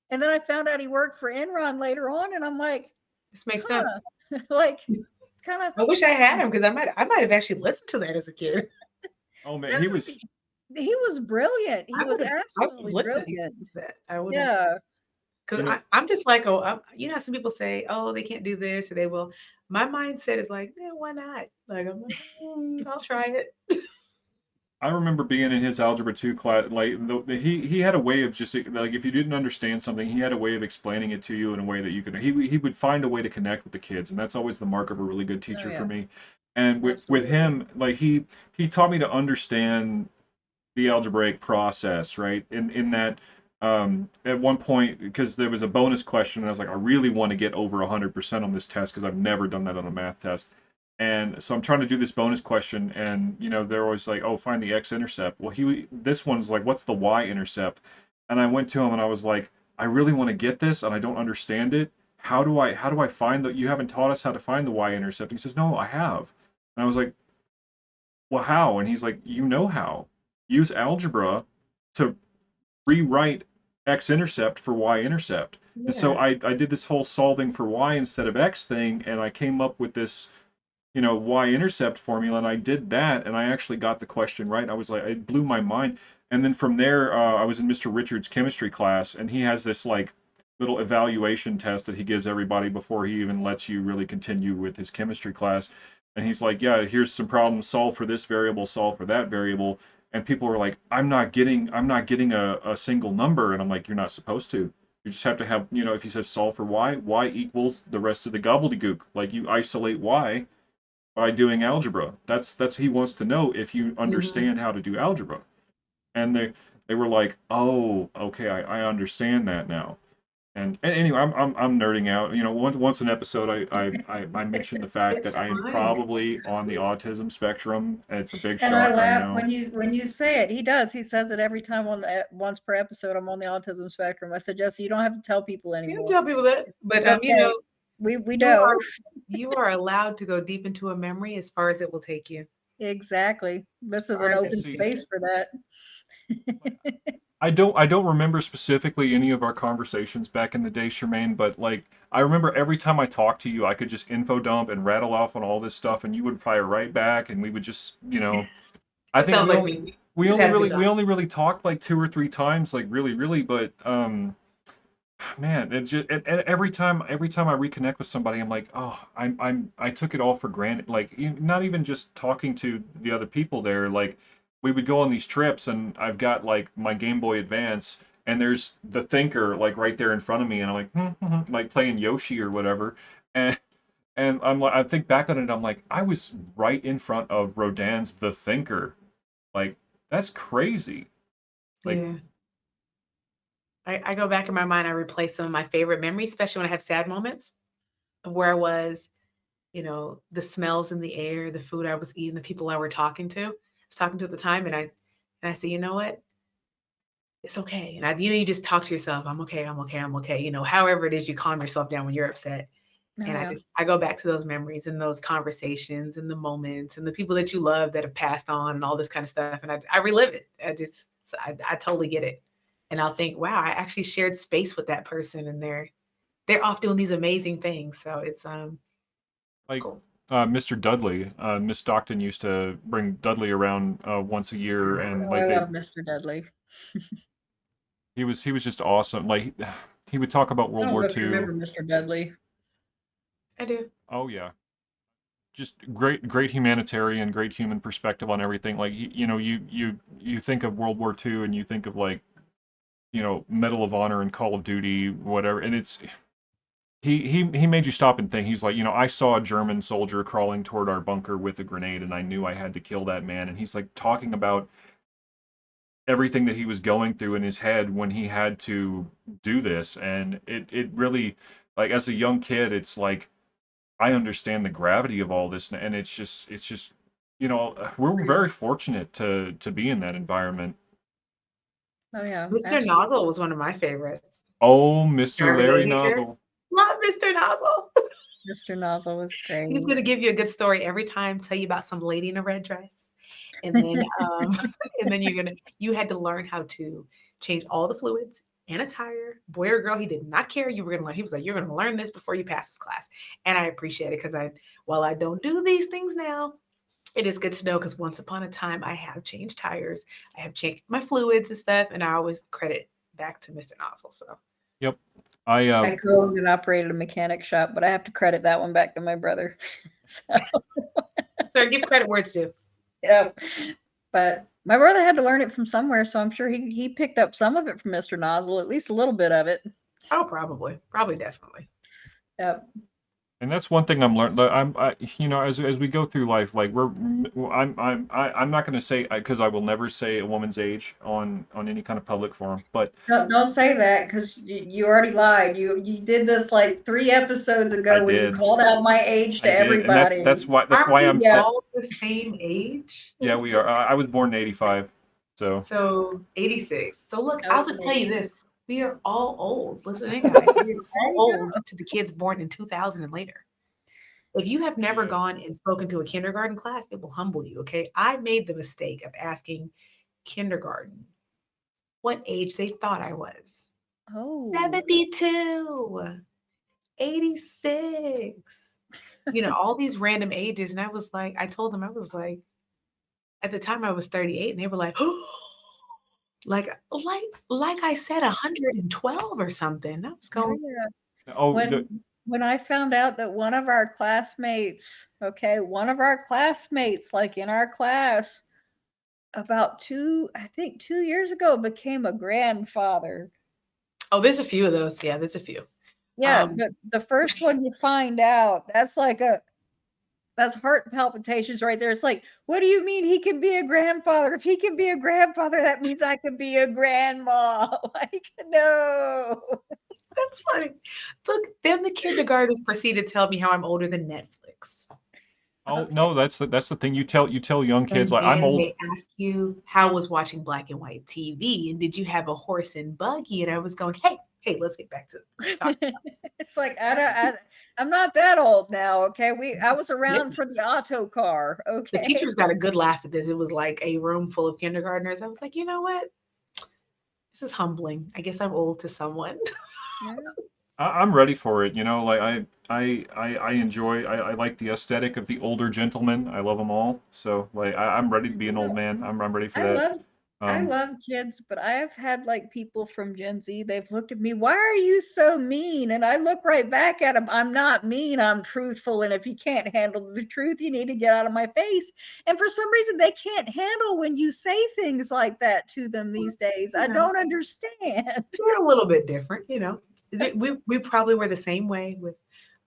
and then I found out he worked for Enron later on, and I'm like, This makes sense. huh, like it's kind of I wish I had him because I might have actually listened to that as a kid. oh man, no, he was. he was brilliant. He I was would have absolutely listened to brilliant. that. I would have. Yeah. You Because know, I'm just like, oh, some people say, oh, they can't do this or they will. My mindset is like, yeah, why not? Like, I'm like, I'll try it. I remember being in his algebra 2 class. Like he had a way of just like if you didn't understand something, he had a way of explaining it to you in a way that you could. He would find a way to connect with the kids, and that's always the mark of a really good Oh teacher for yeah. me. And with Absolutely. him, like he taught me to understand the algebraic process, right? In that at one point, because there was a bonus question, and I was like, I really want to get over 100% on this test because I've never done that on a math test. And so I'm trying to do this bonus question, and they're always like, "Oh, find the x-intercept." Well, this one's like, "What's the y-intercept?" And I went to him and I was like, "I really want to get this, and I don't understand it. How do I find that? You haven't taught us how to find the y-intercept." He says, "No, I have." And I was like, "Well, how?" And he's like, "You know how. Use algebra to rewrite x-intercept for y-intercept." And so Yeah. I did this whole solving for y instead of x thing, and I came up with this y-intercept formula, and I did that, and I actually got the question right. I was like, it blew my mind. And then from there, I was in Mr. Richards' chemistry class, and he has this like little evaluation test that he gives everybody before he even lets you really continue with his chemistry class. And he's like, yeah, here's some problems, solve for this variable, solve for that variable. And people were like, I'm not getting a single number. And I'm like, you're not supposed to. You just have to have, if he says solve for y equals the rest of the gobbledygook. Like you isolate y by doing algebra. That's he wants to know if you Hmm. understand how to do algebra. And they were like, "Oh, okay, I understand that now." And anyway, I'm nerding out. Once an episode, I mentioned the fact that It's I am fine. probably on the autism spectrum. And it's a big And I shock, I laugh know. when you say it. He does. He says it every time on the once per episode. I'm on the autism spectrum. I said, Jesse, you don't have to tell people You can anymore. tell people that, but It's okay. We you know. are you are allowed to go deep into a memory as far as it will take you. Exactly. As This is far an as it open will See, take space you. for that. I don't remember specifically any of our conversations back in the day, Charmaine, but like I remember every time I talked to you, I could just info dump and rattle off on all this stuff, and you would fire right back, and we would just, I That think sounds we like only me. We we just only had a good really we time. only really talked like two or three times, like really, really, but man, it just and every time I reconnect with somebody, I'm like, oh, I took it all for granted. Like not even just talking to the other people there. Like we would go on these trips, and I've got like my Game Boy Advance, and there's the Thinker like right there in front of me, and I'm like, like playing Yoshi or whatever, and I'm like, I think back on it, I'm like, I was right in front of Rodin's The Thinker. Like that's crazy. Like Yeah. I go back in my mind, I replay some of my favorite memories, especially when I have sad moments of where I was, the smells in the air, the food I was eating, the people I were talking to. I was talking to at the time, and I say, you know what? It's okay. And you just talk to yourself, I'm okay, I'm okay, I'm okay. However it is you calm yourself down when you're upset. Oh And yeah. I go back to those memories and those conversations and the moments and the people that you love that have passed on and all this kind of stuff. And I relive it. I totally get it. And I'll think, wow, I actually shared space with that person, and they're off doing these amazing things. So it's Like cool. Mr. Dudley, Miss Stockton used to bring Dudley around once a I year, remember and Oh, that. I like love Mr. Dudley. he was just awesome. Like he would talk about I World don't War know if you II. remember Mr. Dudley. I do. Oh yeah, just great humanitarian, great human perspective on everything. Like you think of World War II and you think of like Medal of Honor and Call of Duty, whatever, and it's he made you stop and think. He's like, I saw a German soldier crawling toward our bunker with a grenade, and I knew I had to kill that man. And he's like talking about everything that he was going through in his head when he had to do this, and it really, like as a young kid, it's like I understand the gravity of all this, and it's just we're very fortunate to be in that environment. Oh yeah, Mr. absolutely. Nozzle was one of my favorites. Oh, Mr. Remember the Larry teacher? Nozzle. Love Mr. Nozzle. Mr. Nozzle was He's great. gonna give you a good story every time, tell you about some lady in a red dress. And then and then you had to learn how to change all the fluids and a tire. Boy or girl, he did not care. You were gonna learn. He was like, you're gonna learn this before you pass this class. And I appreciate it because while I don't do these things now, it is good to know because once upon a time I have changed tires, I have changed my fluids and stuff, and I always credit back to Mr. Nozzle. So Yep. I I co-owned and operated a mechanic shop, but I have to credit that one back to my brother. So, so give credit where it's due. yeah. But my brother had to learn it from somewhere, so I'm sure he picked up some of it from Mr. Nozzle, at least a little bit of it. Oh, probably, definitely. Yep. And that's one thing I'm learning. As we go through life, like I'm not going to say because I will never say a woman's age on any kind of public forum. But Don't say that because you already lied. You did this like 3 episodes I ago when you did, called out my age I to did, and that's everybody. that's why that's Aren't why we I'm Yeah. saying, all the same age? yeah, we are. I was born in '85, so So 86. So look, I I'll was just an tell you 80. this. We are all old. Listen in, guys. We are There all you old go. to the kids born in 2000 and later. If you have never yeah. gone and spoken to a kindergarten class, it will humble you. Okay. I made the mistake of asking kindergarten what age they thought I was. Oh. 72, 86, all these random ages. And I told them, I was like, at the time I was 38, and they were like, like I said, 112 or something. I was Oh going, yeah. Oh, When I found out that one of our classmates, okay, one of our classmates, like in our class, about I think 2 years ago, became a grandfather. oh, there's a few of those. Yeah, there's a few. Yeah, Um, but the first one you find out, that's heart palpitations right there. It's like, what do you mean he can be a grandfather? If he can be a grandfather, that means I can be a grandma. Like, no. that's funny. Look, then the kindergartners proceeded to tell me how I'm older than Netflix. oh Okay. no, that's the thing. You tell young kids And like I'm then old. they ask you how was watching black and white TV, and did you have a horse and buggy? And I was going, hey, let's get back to talking. It's like I'm not that old now. Okay, I was Yeah, around for the auto car. the Okay. teachers got a good laugh at this. It was like a room full of kindergartners. I was like, you know what? This is humbling. I guess I'm old to someone. Yeah. I'm ready for it. Like I enjoy. I like the aesthetic of the older gentlemen. I love them all. So like I'm ready to be an old No, man. I'm ready for I that. love I Um, love kids, but I have had like people from Gen Z, they've looked at me, why are you so mean? And I look right back at them. I'm not mean, I'm truthful. And if you can't handle the truth, you need to get out of my face. And for some reason, they can't handle when you say things like that to them these days. You I know, don't understand. we're a little bit different. We probably were the same way with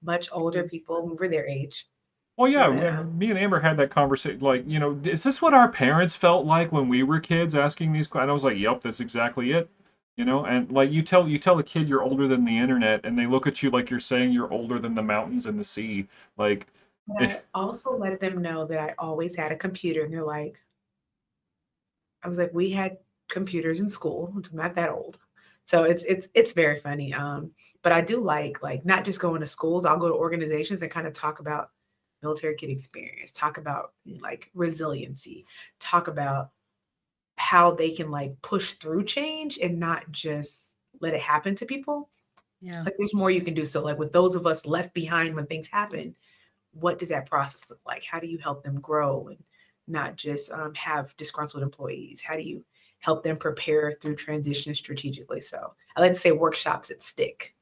much older people. We were their age. well, yeah, But me and Amber had that conversation. Like, is this what our parents felt like when we were kids asking these questions? And I was like, yep, that's exactly it. And like you tell a kid you're older than the internet, and they look at you like you're saying you're older than the mountains and the sea. Like, but eh, I also let them know that I always had a computer, and they're like, I was like, we had computers in school. I'm not that old, so it's very funny. But I do like not just going to schools. I'll go to organizations and kind of talk about military kid experience, talk about like resiliency, talk about how they can like push through change and not just let it happen to people. Yeah. Like there's more you can do. So like with those of us left behind when things happen, what does that process look like? How do you help them grow and not just have disgruntled employees? How do you help them prepare through transition strategically? So I like to say workshops that stick.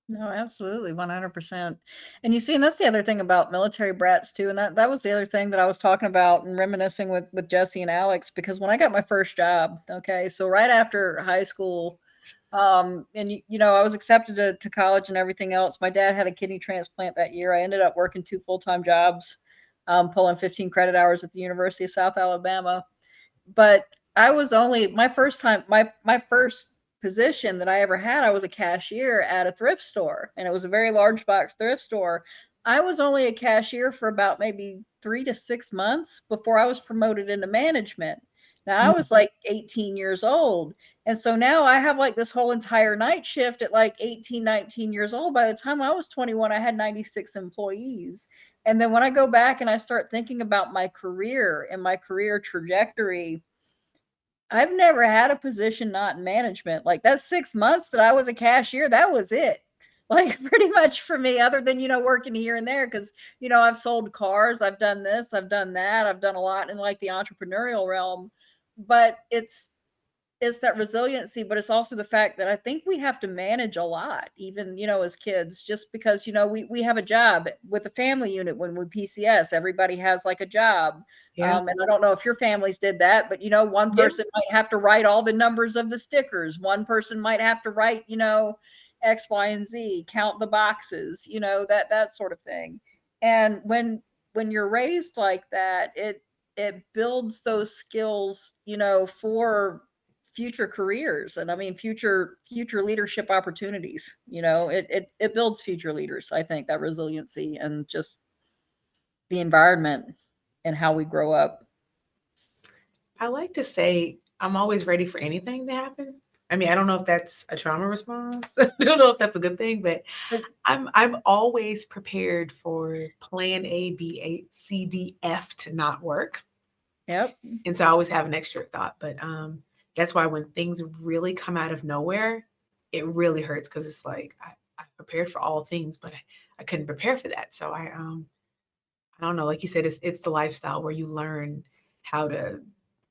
No, absolutely, 100%. And you see, and that's the other thing about military brats too. And that was the other thing that I was talking about and reminiscing with Jesse and Alex, because when I got my first job, okay, so right after high school, and I was accepted to college and everything else. My dad had a kidney transplant that year. I ended up working 2 full-time jobs, pulling 15 credit hours at the University of South Alabama. But I was only my first time, my first position that I ever had, I was a cashier at a thrift store, and it was a very large box thrift store. I was only a cashier for about maybe 3 to 6 months before I was promoted into management. Now I was like 18 years old. And so now I have like this whole entire night shift at like 18, 19 years old. By the time I was 21, I had 96 employees. And then when I go back and I start thinking about my career and my career trajectory, I've never had a position not in management. Like that 6 months that I was a cashier, that was it. Like pretty much for me, other than, working here and there. Cause, I've sold cars, I've done this, I've done that. I've done a lot in like the entrepreneurial realm, but it's that resiliency, but it's also the fact that I think we have to manage a lot, even, as kids, just because, we have a job with the family unit when we PCS, everybody has like a job. Yeah. And I don't know if your families did that, but, one Yeah. person might have to write all the numbers of the stickers. One person might have to write, X, Y, and Z, count the boxes, that sort of thing. And when you're raised like that, it builds those skills, for future careers, and I mean future leadership opportunities. It builds future leaders. I think that resiliency and just the environment and how we grow up. I like to say I'm always ready for anything to happen. I mean, I don't know if that's a trauma response. I don't know if that's a good thing, but But I'm always prepared for plan A, B, A, C, D, F to not work. yep. And so I always have an extra thought. But that's why when things really come out of nowhere, it really hurts because it's like I prepared for all things, but I couldn't prepare for that. So I don't know, like you said, it's the lifestyle where you learn how to,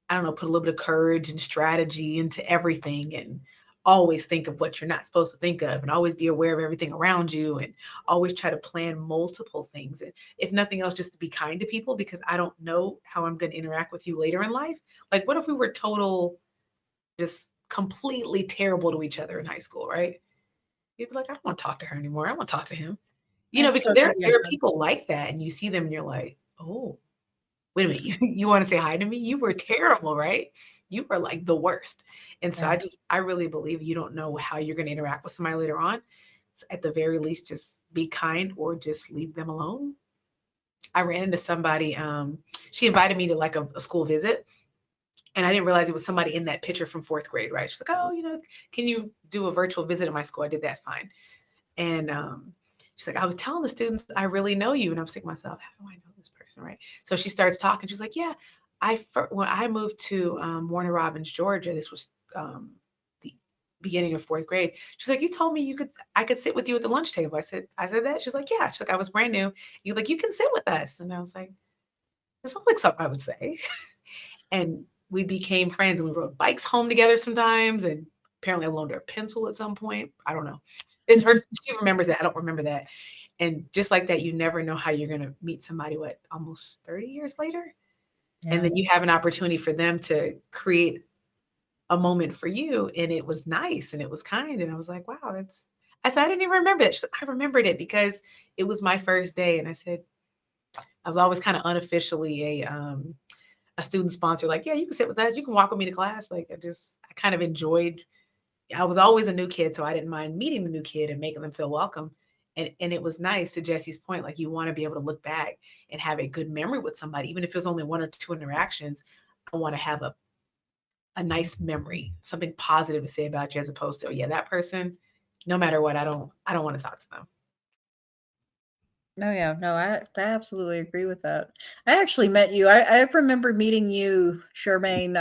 I don't know, put a little bit of courage and strategy into everything and always think of what you're not supposed to think of and always be aware of everything around you and always try to plan multiple things. And if nothing else, just to be kind to people because I don't know how I'm going to interact with you later in life. Like, what if we were total, just completely terrible to each other in high school, right? You'd be like, I don't want to talk to her anymore. I want to talk to him. It's Because so there are different. people like that and you see them and you're like, oh, wait a minute, you want to say hi to me? You were terrible, right? You were like the worst. And so Yeah. I really believe you don't know how you're going to interact with somebody later on. So at the very least, just be kind or just leave them alone. I ran into somebody, she invited me to like a school visit. And I didn't realize it was somebody in that picture from fourth grade, right? She's like, oh, can you do a virtual visit at my school? I did that fine. And she's like, I was telling the students I really know you. And I'm thinking to myself, how do I know this person, right? So she starts talking. She's like, yeah, when I moved to Warner Robins, Georgia, this was the beginning of fourth grade. She's like, you told me I could sit with you at the lunch table. I said that. She's like, yeah. She's like, I was brand new. You like, you can sit with us. And I was like, this sounds like something I would say. And we became friends and we rode bikes home together sometimes. And apparently I loaned her a pencil at some point. I don't know. It's her, she remembers that. I don't remember that. And just like that, you never know how you're going to meet somebody, almost 30 years later? And Yeah. then you have an opportunity for them to create a moment for you. And it was nice and it was kind. And I was like, wow, I said, I didn't even remember it. She's like, I remembered it because it was my first day. And I said, I was always kind of unofficially a student sponsor, like, yeah, you can sit with us. You can walk with me to class. Like, I kind of enjoyed, I was always a new kid. So I didn't mind meeting the new kid and making them feel welcome. And it was nice to Jesse's point. Like you want to be able to look back and have a good memory with somebody, even if it was only one or two interactions. I want to have a nice memory, something positive to say about you as opposed to, oh yeah, that person, no matter what, I don't want to talk to them. No, yeah, no, I absolutely agree with that. I actually met you. I remember meeting you, Shermaine.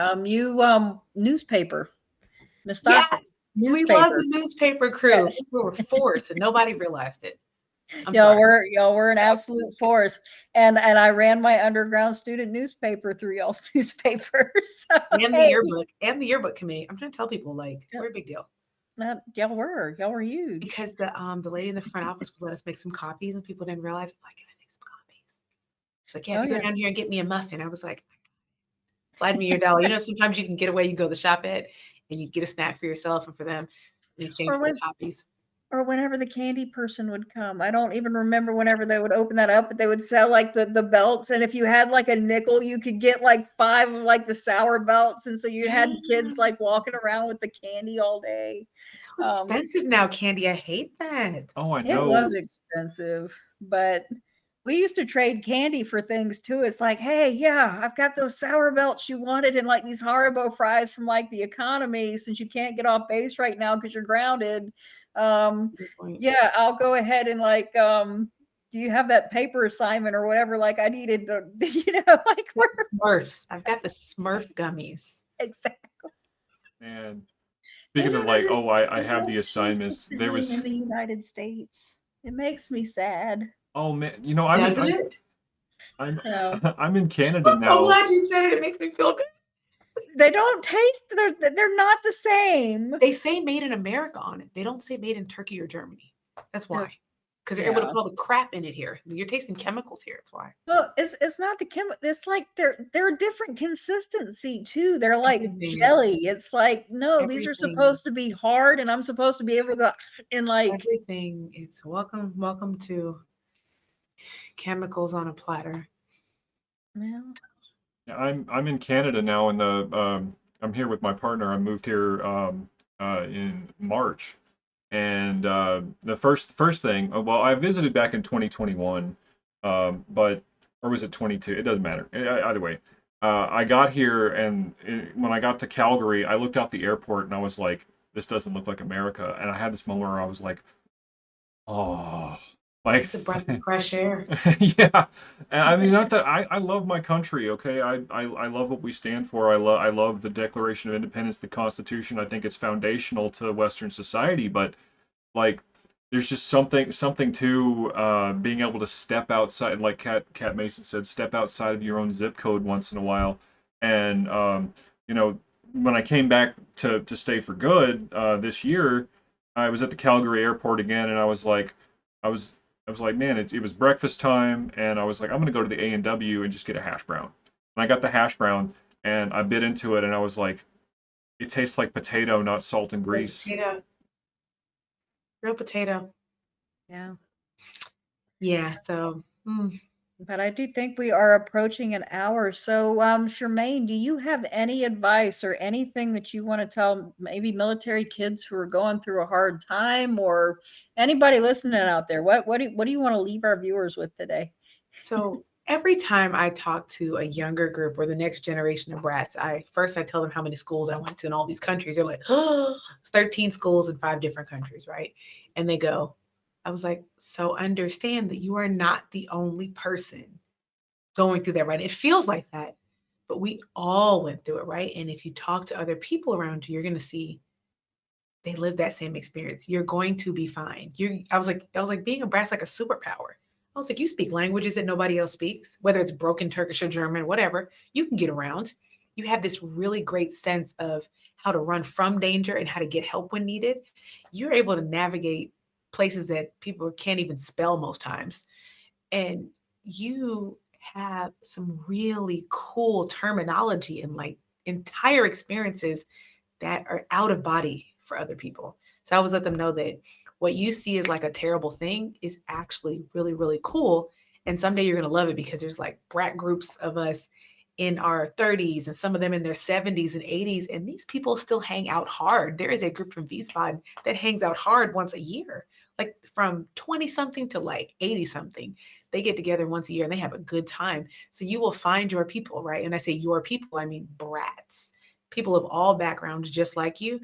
Newspaper, Miss Stockton Yes, we love newspaper. the newspaper crew. Yes. We were forced, and nobody realized it. I'm Y'all sorry. were y'all were an absolute force. And I ran my underground student newspaper through y'all's newspaper. So And the hey, yearbook, and the yearbook committee. I'm trying to tell people like yeah, we're a big deal y'all were huge. because the lady in the front office would let us make some copies, and people didn't realize. I'm like, can I make some copies? She's like, yeah, if Oh you go yeah. down here and get me a muffin. I was like, slide me your dollar. You know, sometimes you can get away. You go to the shop at, and you get a snack for yourself and for them in exchange Or for the when copies. or whenever the candy person would come. I don't even remember whenever they would open that up, but they would sell like the belts. And if you had like a nickel, you could get like 5 of like the sour belts. And so you had Yeah, kids like walking around with the candy all day. it's so Um, expensive now, candy. I hate that. Oh, I it know. was expensive, but we used to trade candy for things too. It's like, hey, yeah, I've got those sour belts you wanted and like these Haribo fries from like the economy since you can't get off base right now because you're grounded. Um, Good point. yeah, I'll go ahead and like, do you have that paper assignment or whatever? Like I needed the, like we're Smurfs. I've got the Smurf gummies. exactly. And I speaking of don't like, understand. oh, I They have don't the taste the assignments. There same was, in the United States. It makes me sad. oh man, you know, I'm in, Doesn't it? I'm, No. I'm in Canada I'm so now. glad you said it. It makes me feel good. They don't taste they're not the same. They say made in America on it. They don't say made in Turkey or Germany. That's why. Yes. Because they're able to Yeah. put all the crap in it here. You're tasting chemicals here. That's why. Well, it's not the it's like they're a different consistency too. They're like Everything, jelly. It's like, no, these are everything, supposed to be hard and I'm supposed to be able to go and like, everything is welcome to chemicals on a platter. well, Yeah, I'm in Canada now, and I'm here with my partner. I moved here in March, and the first thing, well, I visited back in 2021, but or was it 22? It doesn't matter. Either way, I got here, and when I got to Calgary, I looked out the airport, and I was like, "This doesn't look like America." And I had this moment where I was like, "Oh." Like It's a breath of fresh air. yeah, and I mean, not that I love my country, okay? I love what we stand for. I love the Declaration of Independence, the Constitution. I think it's foundational to Western society, but like there's just something to being able to step outside, like Cat Mason said, step outside of your own zip code once in a while. And you know, when I came back to stay for good this year, I was at the Calgary airport again, and I was I was like, man, it was breakfast time, and I was like, I'm gonna go to the A&W and just get a hash brown. And I got the hash brown, and I bit into it, and I was like, it tastes like potato, not salt and Real grease. potato. Real potato. yeah. Yeah. So But I do think we are approaching an hour. So, Charmaine, do you have any advice or anything that you want to tell maybe military kids who are going through a hard time or anybody listening out there? What do you want to leave our viewers with today? so every time I talk to a younger group or the next generation of brats, I tell them how many schools I went to in all these countries. They're like, oh, it's 13 schools in 5 different countries, right? And they go, I was like, so understand that you are not the only person going through that, right? It feels like that, but we all went through it, right? And if you talk to other people around you, you're going to see they live that same experience. You're going to be fine. I was like, being a brat's like a superpower. I was like, you speak languages that nobody else speaks, whether it's broken Turkish or German, whatever, you can get around. You have this really great sense of how to run from danger and how to get help when needed. You're able to navigate places that people can't even spell most times. And you have some really cool terminology and like entire experiences that are out of body for other people. So I always let them know that what you see as like a terrible thing is actually really, really cool. And someday you're going to love it because there's like brat groups of us in our 30s and some of them in their 70s and 80s. And these people still hang out hard. There is a group from Wiesbaden that hangs out hard once a year, like from 20 something to like 80 something. They get together once a year and they have a good time. So you will find your people, right? And I say your people, I mean brats, people of all backgrounds just like you,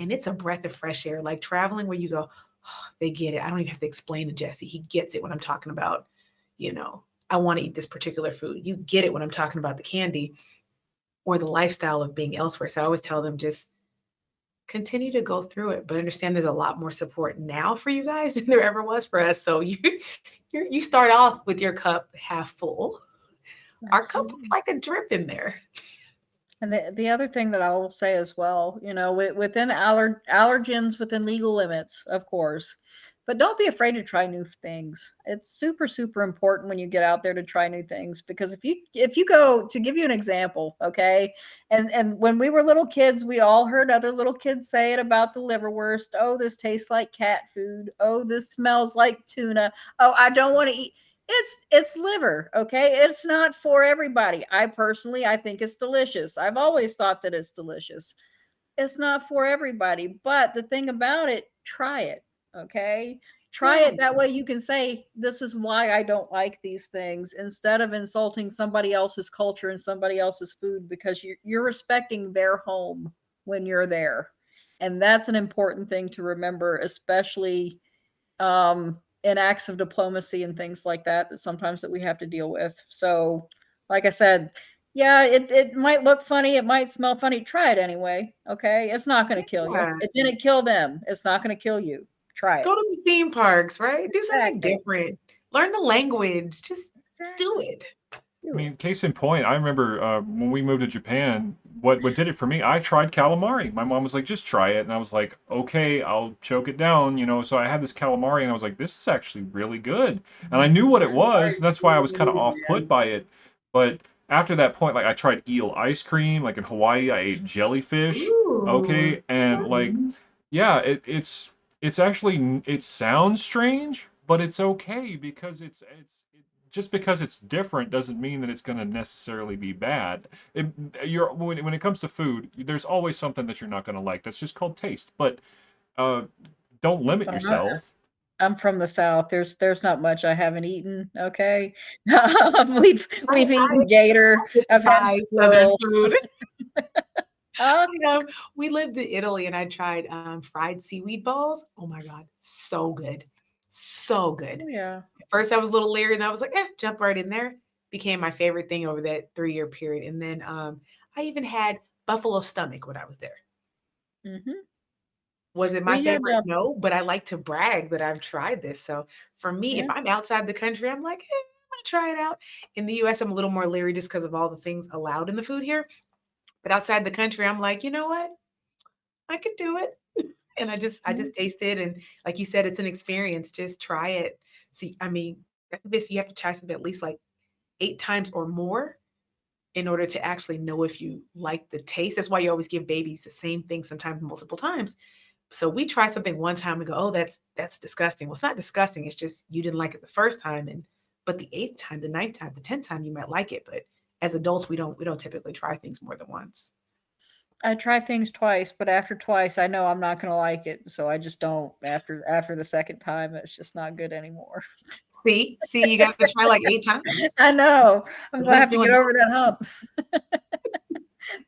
And it's a breath of fresh air, like traveling where you go, oh, they get it. I don't even have to explain to Jesse. He gets it when I'm talking about, you know, I want to eat this particular food. You get it when I'm talking about the candy or the lifestyle of being elsewhere. So I always tell them just continue to go through it, but understand there's a lot more support now for you guys than there ever was for us. So you start off with your cup half full. Our cup was Absolutely. like a drip in there. And the other thing that I will say as well, within allergens within legal limits, of course, but don't be afraid to try new things. It's super, super important when you get out there to try new things, because if you go, to give you an example, okay, and when we were little kids, we all heard other little kids say it about the liverwurst. Oh, this tastes like cat food. Oh, this smells like tuna. Oh, I don't want to eat. It's liver, okay? It's not for everybody. I think it's delicious. I've always thought that it's delicious. It's not for everybody, but the thing about it, try it, okay? Try Yeah. it, that way you can say this is why I don't like these things, instead of insulting somebody else's culture and somebody else's food, because you're respecting their home when you're there. And that's an important thing to remember, especially in acts of diplomacy and things like that sometimes that we have to deal with. So, like I said, yeah, it might look funny, it might smell funny. Try it anyway. Okay, it's not going to kill you. Yeah. It didn't kill them. It's not going to kill you. Try Go it. to the theme parks, right? Do something Exactly. different. Learn the language. Just do Exactly. it. I Do it. mean, case in point, I remember when we moved to Japan, what did it for me? I tried calamari. My mom was like, "Just try it," and I was like, "Okay, I'll choke it down," you know. So I had this calamari, and I was like, "This is actually really good," and I knew what it was, and that's why I was kind of Please, off put man. by it. But after that point, like I tried eel ice cream, like in Hawaii, I ate jellyfish. Ooh. Okay, and like, yeah, it's actually it sounds strange, but it's okay because just because it's different doesn't mean that it's going to necessarily be bad. When it comes to food, there's always something that you're not going to like. That's just called taste. But uh, don't limit Uh, yourself. I'm from the South. There's not much I haven't eaten. Okay, we've I eaten gator. I've had despise Southern squirrel. food. Uh, We lived in Italy and I tried fried seaweed balls. Oh my God, so good. So good. oh yeah. At first, I was a little leery and I was like, jump right in there. Became my favorite thing over that 3 year period. And then I even had buffalo stomach when I was there. Hmm. Was it my We had favorite? No, but I like to brag that I've tried this. So for me, if yeah. I'm outside the country, I'm like, I'm gonna try it out. In the US, I'm a little more leery just because of all the things allowed in the food here. But outside the country, I'm like, you know what? I could do it. And I just tasted and like you said, it's an experience. Just try it. See, I mean, this you have to try something at least like 8 times or more in order to actually know if you like the taste. That's why you always give babies the same thing sometimes multiple times. So we try something one time and go, oh, that's disgusting. Well, it's not disgusting. It's just you didn't like it the first time, and but the eighth time, the ninth time, the 10th time, you might like it. But as adults, we don't typically try things more than once. I try things twice, but after twice, I know I'm not gonna like it, so I just don't. After the second time, it's just not good anymore. See, you got to try like 8 times. I know. I'm gonna Who's have to doing get over that? that hump.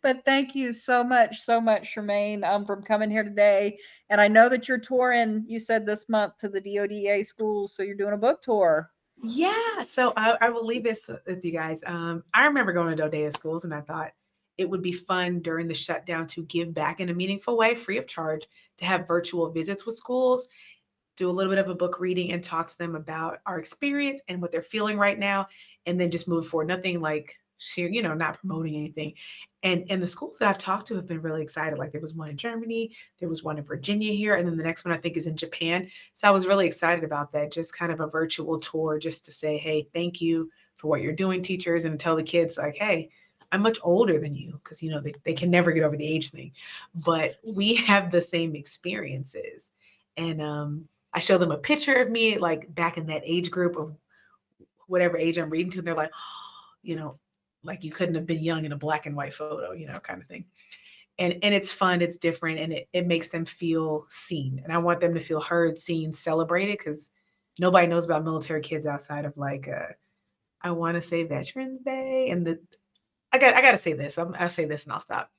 But thank you so much, Shermaine, from coming here today. And I know that you're touring. You said this month to the DoDEA schools, so you're doing a book tour. Yeah. So I will leave this with you guys. I remember going to DoDEA schools, and I thought it would be fun during the shutdown to give back in a meaningful way, free of charge, to have virtual visits with schools, do a little bit of a book reading and talk to them about our experience and what they're feeling right now, and then just move forward. Nothing like share, not promoting anything. And the schools that I've talked to have been really excited. Like there was one in Germany, there was one in Virginia here, and then the next one I think is in Japan. So I was really excited about that. Just kind of a virtual tour, just to say, hey, thank you for what you're doing, teachers, and tell the kids like, hey, I'm much older than you because they can never get over the age thing, but we have the same experiences. And I show them a picture of me like back in that age group of whatever age I'm reading to, and they're like, you know, like you couldn't have been young in a black and white photo, kind of thing. And it's fun, it's different, and it makes them feel seen. And I want them to feel heard, seen, celebrated, because nobody knows about military kids outside of like I want to say Veterans Day. And I gotta say this. I'll say this and I'll stop.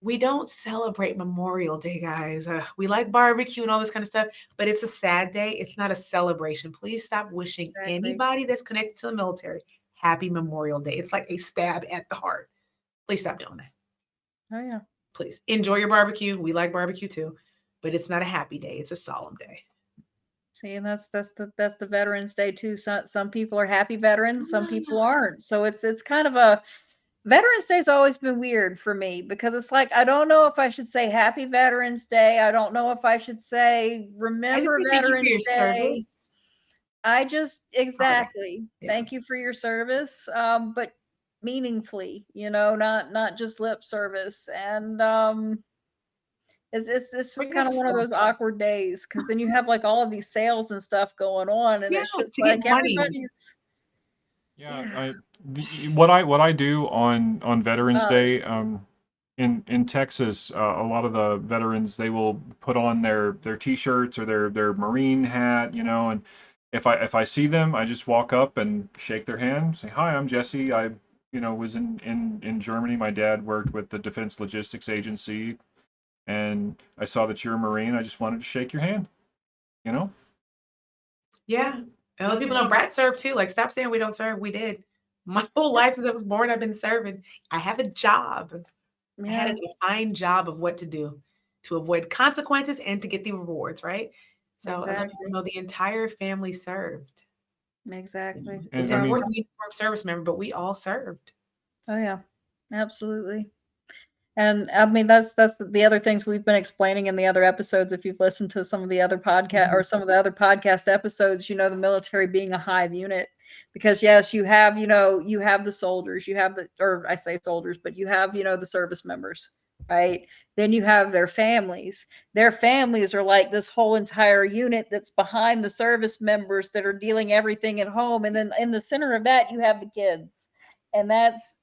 we don't celebrate Memorial Day, guys. We like barbecue and all this kind of stuff, but it's a sad day. It's not a celebration. Please stop wishing Exactly. anybody that's connected to the military happy Memorial Day. It's like a stab at the heart. Please stop doing that. Oh yeah. Please enjoy your barbecue. We like barbecue too, but it's not a happy day. It's a solemn day. See, and that's the Veterans Day too. Some people are happy veterans, some people aren't. So it's kind of a Veterans Day's always been weird for me because it's like I don't know if I should say Happy Veterans Day. I don't know if I should say I just Remember say thank you for your Veterans Day. service. I just Harder. exactly. Yeah. Thank you for your service, but meaningfully, not just lip service. And it's We just got kind of one of those stuff. awkward days because then you have like all of these sales and stuff going on, and Yeah, it's just to get like money. everybody's Yeah, yeah. what I do on Veterans Uh, Day, in Texas, a lot of the veterans, they will put on their T-shirts or their Marine hat, and if I see them, I just walk up and shake their hand, say, "Hi, I'm Jesse. I, was in Germany. My dad worked with the Defense Logistics Agency, and I saw that you're a Marine. I just wanted to shake your hand, you know?" Yeah. And other people know Brat served too. Like, stop saying we don't serve. We did. My whole life since I was born, I've been serving. I have a job. I had yeah, a defined job of what to do to avoid consequences and to get the rewards, right? So I let people exactly, know the entire family served. exactly. It's And I Um, mean, important to be a uniformed service member, but we all served. oh yeah, absolutely. And I mean, that's the other things we've been explaining in the other episodes. If you've listened to some of the other podcast Mhm. or some of the other podcast episodes, the military being a hive unit. Because yes, you have the soldiers, you have or I say soldiers, but you have, the service members, right? Then you have their families. Their families are like this whole entire unit that's behind the service members that are dealing everything at home. And then in the center of that, you have the kids. And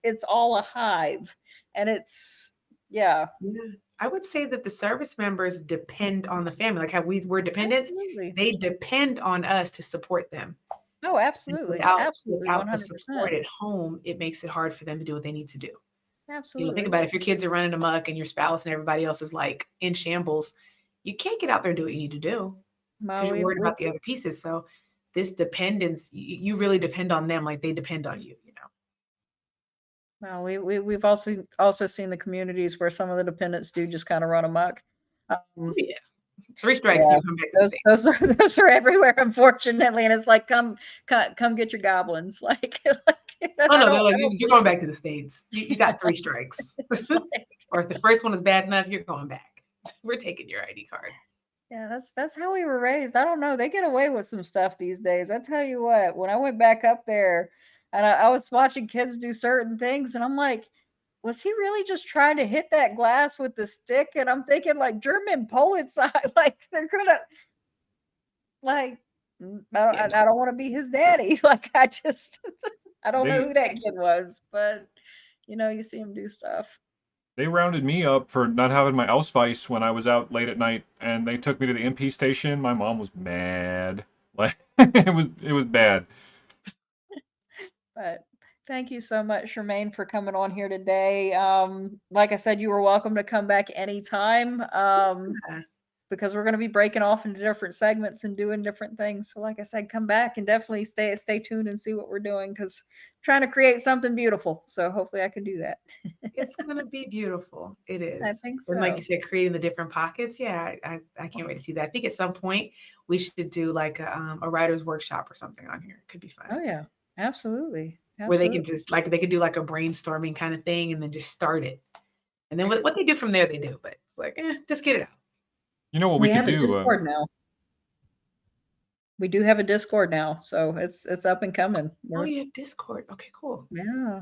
it's all a hive. And it's yeah, Yeah. I would say that the service members depend on the family. Like how we're dependents, absolutely. they depend on us to support them. Oh, And absolutely. Absolutely, without the 100%. support at home, it makes it hard for them to do what they need to do. Think Absolutely. about it, if your kids are running amok and your spouse and everybody else is like in shambles, you can't get out there and do what you need to do Well, because you're worried we about the other pieces. So this dependence, you really depend on them like they depend on you, you know. well, we've also seen the communities where some of the dependents do just kinda run amok. Oh, Um, yeah. Three strikes and yeah, you come back to the state. those are everywhere, unfortunately, and it's like, come get your goblins." Like, Oh no, they're like, I don't You're believe going it." back to the States. You got three strikes. It's like Or if the first one is bad enough, you're going back. We're taking your ID card. yeah, that's how we were raised. I don't know. They get away with some stuff these days. I tell you what, when I went back up there and I was watching kids do certain things, and I'm like, was he really just trying to hit that glass with the stick? And I'm thinking, like, German poets, like, they're gonna, like, Yeah, no. I don't want to be his daddy. Like, I don't know they who that kid was, but, you see him do stuff. they rounded me up for not having my Ausweis when I was out late at night, and they took me to the MP station. My mom was mad. Like it was bad. But thank you so much, Shermaine, for coming on here today. Like I said, you were welcome to come back anytime. Yeah. Because we're going to be breaking off into different segments and doing different things. So, like I said, come back and definitely stay tuned and see what we're doing because trying to create something beautiful. So hopefully, I can do that. It's gonna be beautiful. It I is. think And like you so. said, creating the different pockets. Yeah, I can't wait to see that. I think at some point we should do like a writer's workshop or something on here. It could be fun. Oh yeah, absolutely, Where they can absolutely. just like they could do like a brainstorming kind of thing and then just start it. And then what they do from there, they do. But it's like, just get it out. You know what we We could have a do? Discord now. We do have a Discord now, so it's up and coming. Oh, We're you have Discord. Okay, cool. yeah.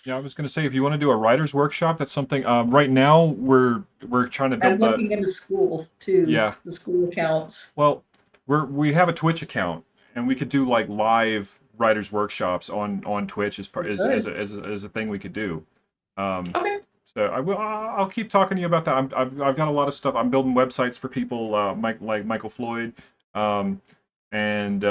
Yeah, I was going to say if you want to do a writers workshop, that's something. Right now we're trying to I'm build the. looking into school too, Yeah. the school accounts. Well, we have a Twitch account, and we could do like live writers workshops on Twitch as part We as could. as a thing we could do. Um, Okay. so I'll keep talking to you about that. I've got a lot of stuff. I'm building websites for people, like Michael Floyd, um, and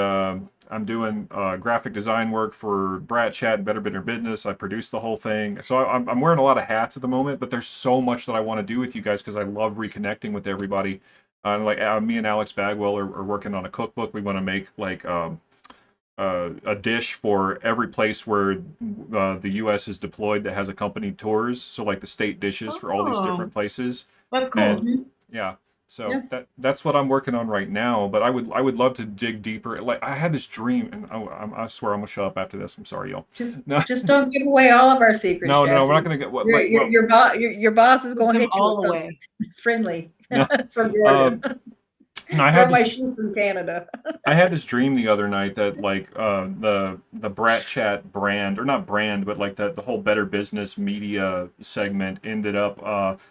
I'm doing graphic design work for Brat Chat and Better Business. I produce the whole thing, so I'm wearing a lot of hats at the moment. But there's so much that I want to do with you guys because I love reconnecting with everybody. Like me and Alex Bagwell are working on a cookbook. We want to make like a dish for every place where the U.S. is deployed that has accompanied tours. So like the state dishes for all these Oh, different places. that's cool. And Mhm. yeah, so Yeah. that's what I'm working on right now. But I would love to dig deeper. Like I had this dream, and I swear I'm gonna shut up after this. I'm sorry, y'all. Just No, just don't give away all of our secrets, no, no, no. We're not Jesse. gonna get what Your like your well your boss your boss is Give gonna them hit you with all something away. friendly no. from Georgia. Um, no, Throw my shoe from Canada. I had this dream the other night that like the Brat Chat brand, or not brand, but like the whole Better Business media segment ended up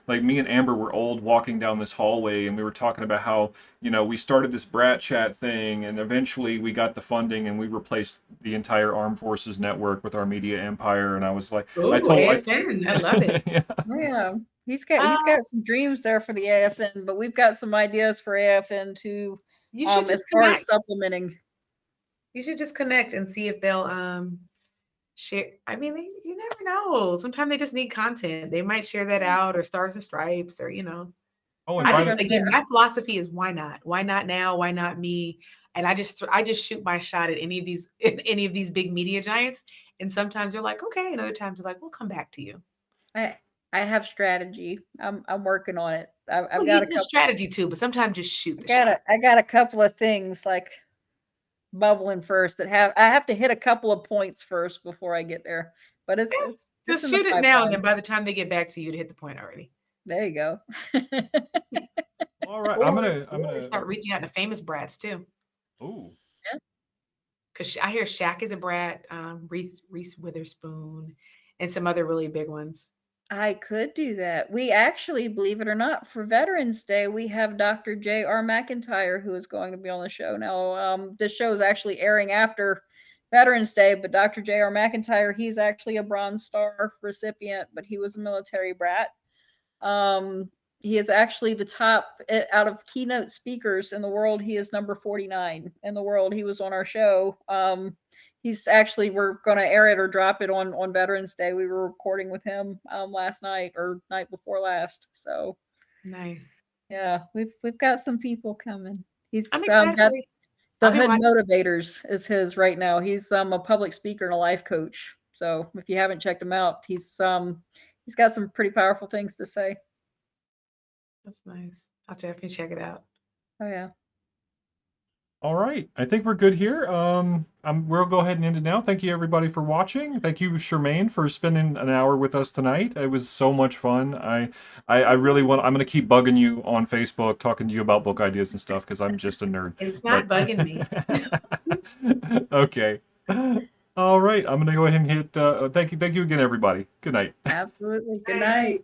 like me and Amber were old walking down this hallway, and we were talking about how, we started this Brat Chat thing, and eventually we got the funding and we replaced the entire Armed Forces network with our media empire. And I was like, Ooh, AFN. I love it. yeah. Yeah, he's Uh, got some dreams there for the AFN, but we've got some ideas for AFN too, you should as just far as connect. supplementing. You should just connect and see if they'll share. I mean, you never know. Sometimes they just need content. They might share that out, or Stars and Stripes, or Oh, and I by just, the Trust me. again, my philosophy is why not? Why not now? Why not me? And I just shoot my shot at any of these any of these big media giants. And sometimes you're like, okay, and other times you're like, we'll come back to you. I I have strategy. I'm working on it. Well, I've got you a need couple. strategy too, but sometimes just shoot I the got shot. a couple of things like bubbling first that I have to hit a couple of points first before I get there. But it's Just in the shoot it now, and then pipeline. by the time they get back to you, to hit the point already. There you go. all right, Or I'm or gonna. start reaching out to famous brats too. Oh, Because I hear Shaq is a brat, Reese Witherspoon, and some other really big ones. I could do that. We actually, believe it or not, for Veterans Day, we have Dr. J.R. McIntyre who is going to be on the show. Now, this show is actually airing after Veterans Day, but Dr. J.R. McIntyre, he's actually a Bronze Star recipient, but he was a military brat. Um, he is actually the top out of keynote speakers in the world. He is number 49 in the world. He was on our show. He's actually, we're going to air it or drop it on Veterans Day. We were recording with him last night or night before last. So Nice. yeah, we've got some people coming. I'm He's excited got for you. the I'll be Hood watching. Motivators is his right now. He's a public speaker and a life coach. So if you haven't checked him out, he's got some pretty powerful things to say. That's nice. I'll definitely check it out. Oh yeah. all right. I think we're good here. We'll go ahead and end it now. Thank you everybody for watching. Thank you, Shermaine, for spending an hour with us tonight. It was so much fun. I really want. I'm gonna keep bugging you on Facebook, talking to you about book ideas and stuff because I'm just a nerd. It's But not bugging me. okay. All right. I'm gonna go ahead and hit. Thank you again, everybody. Good night. Absolutely. Good Bye. night.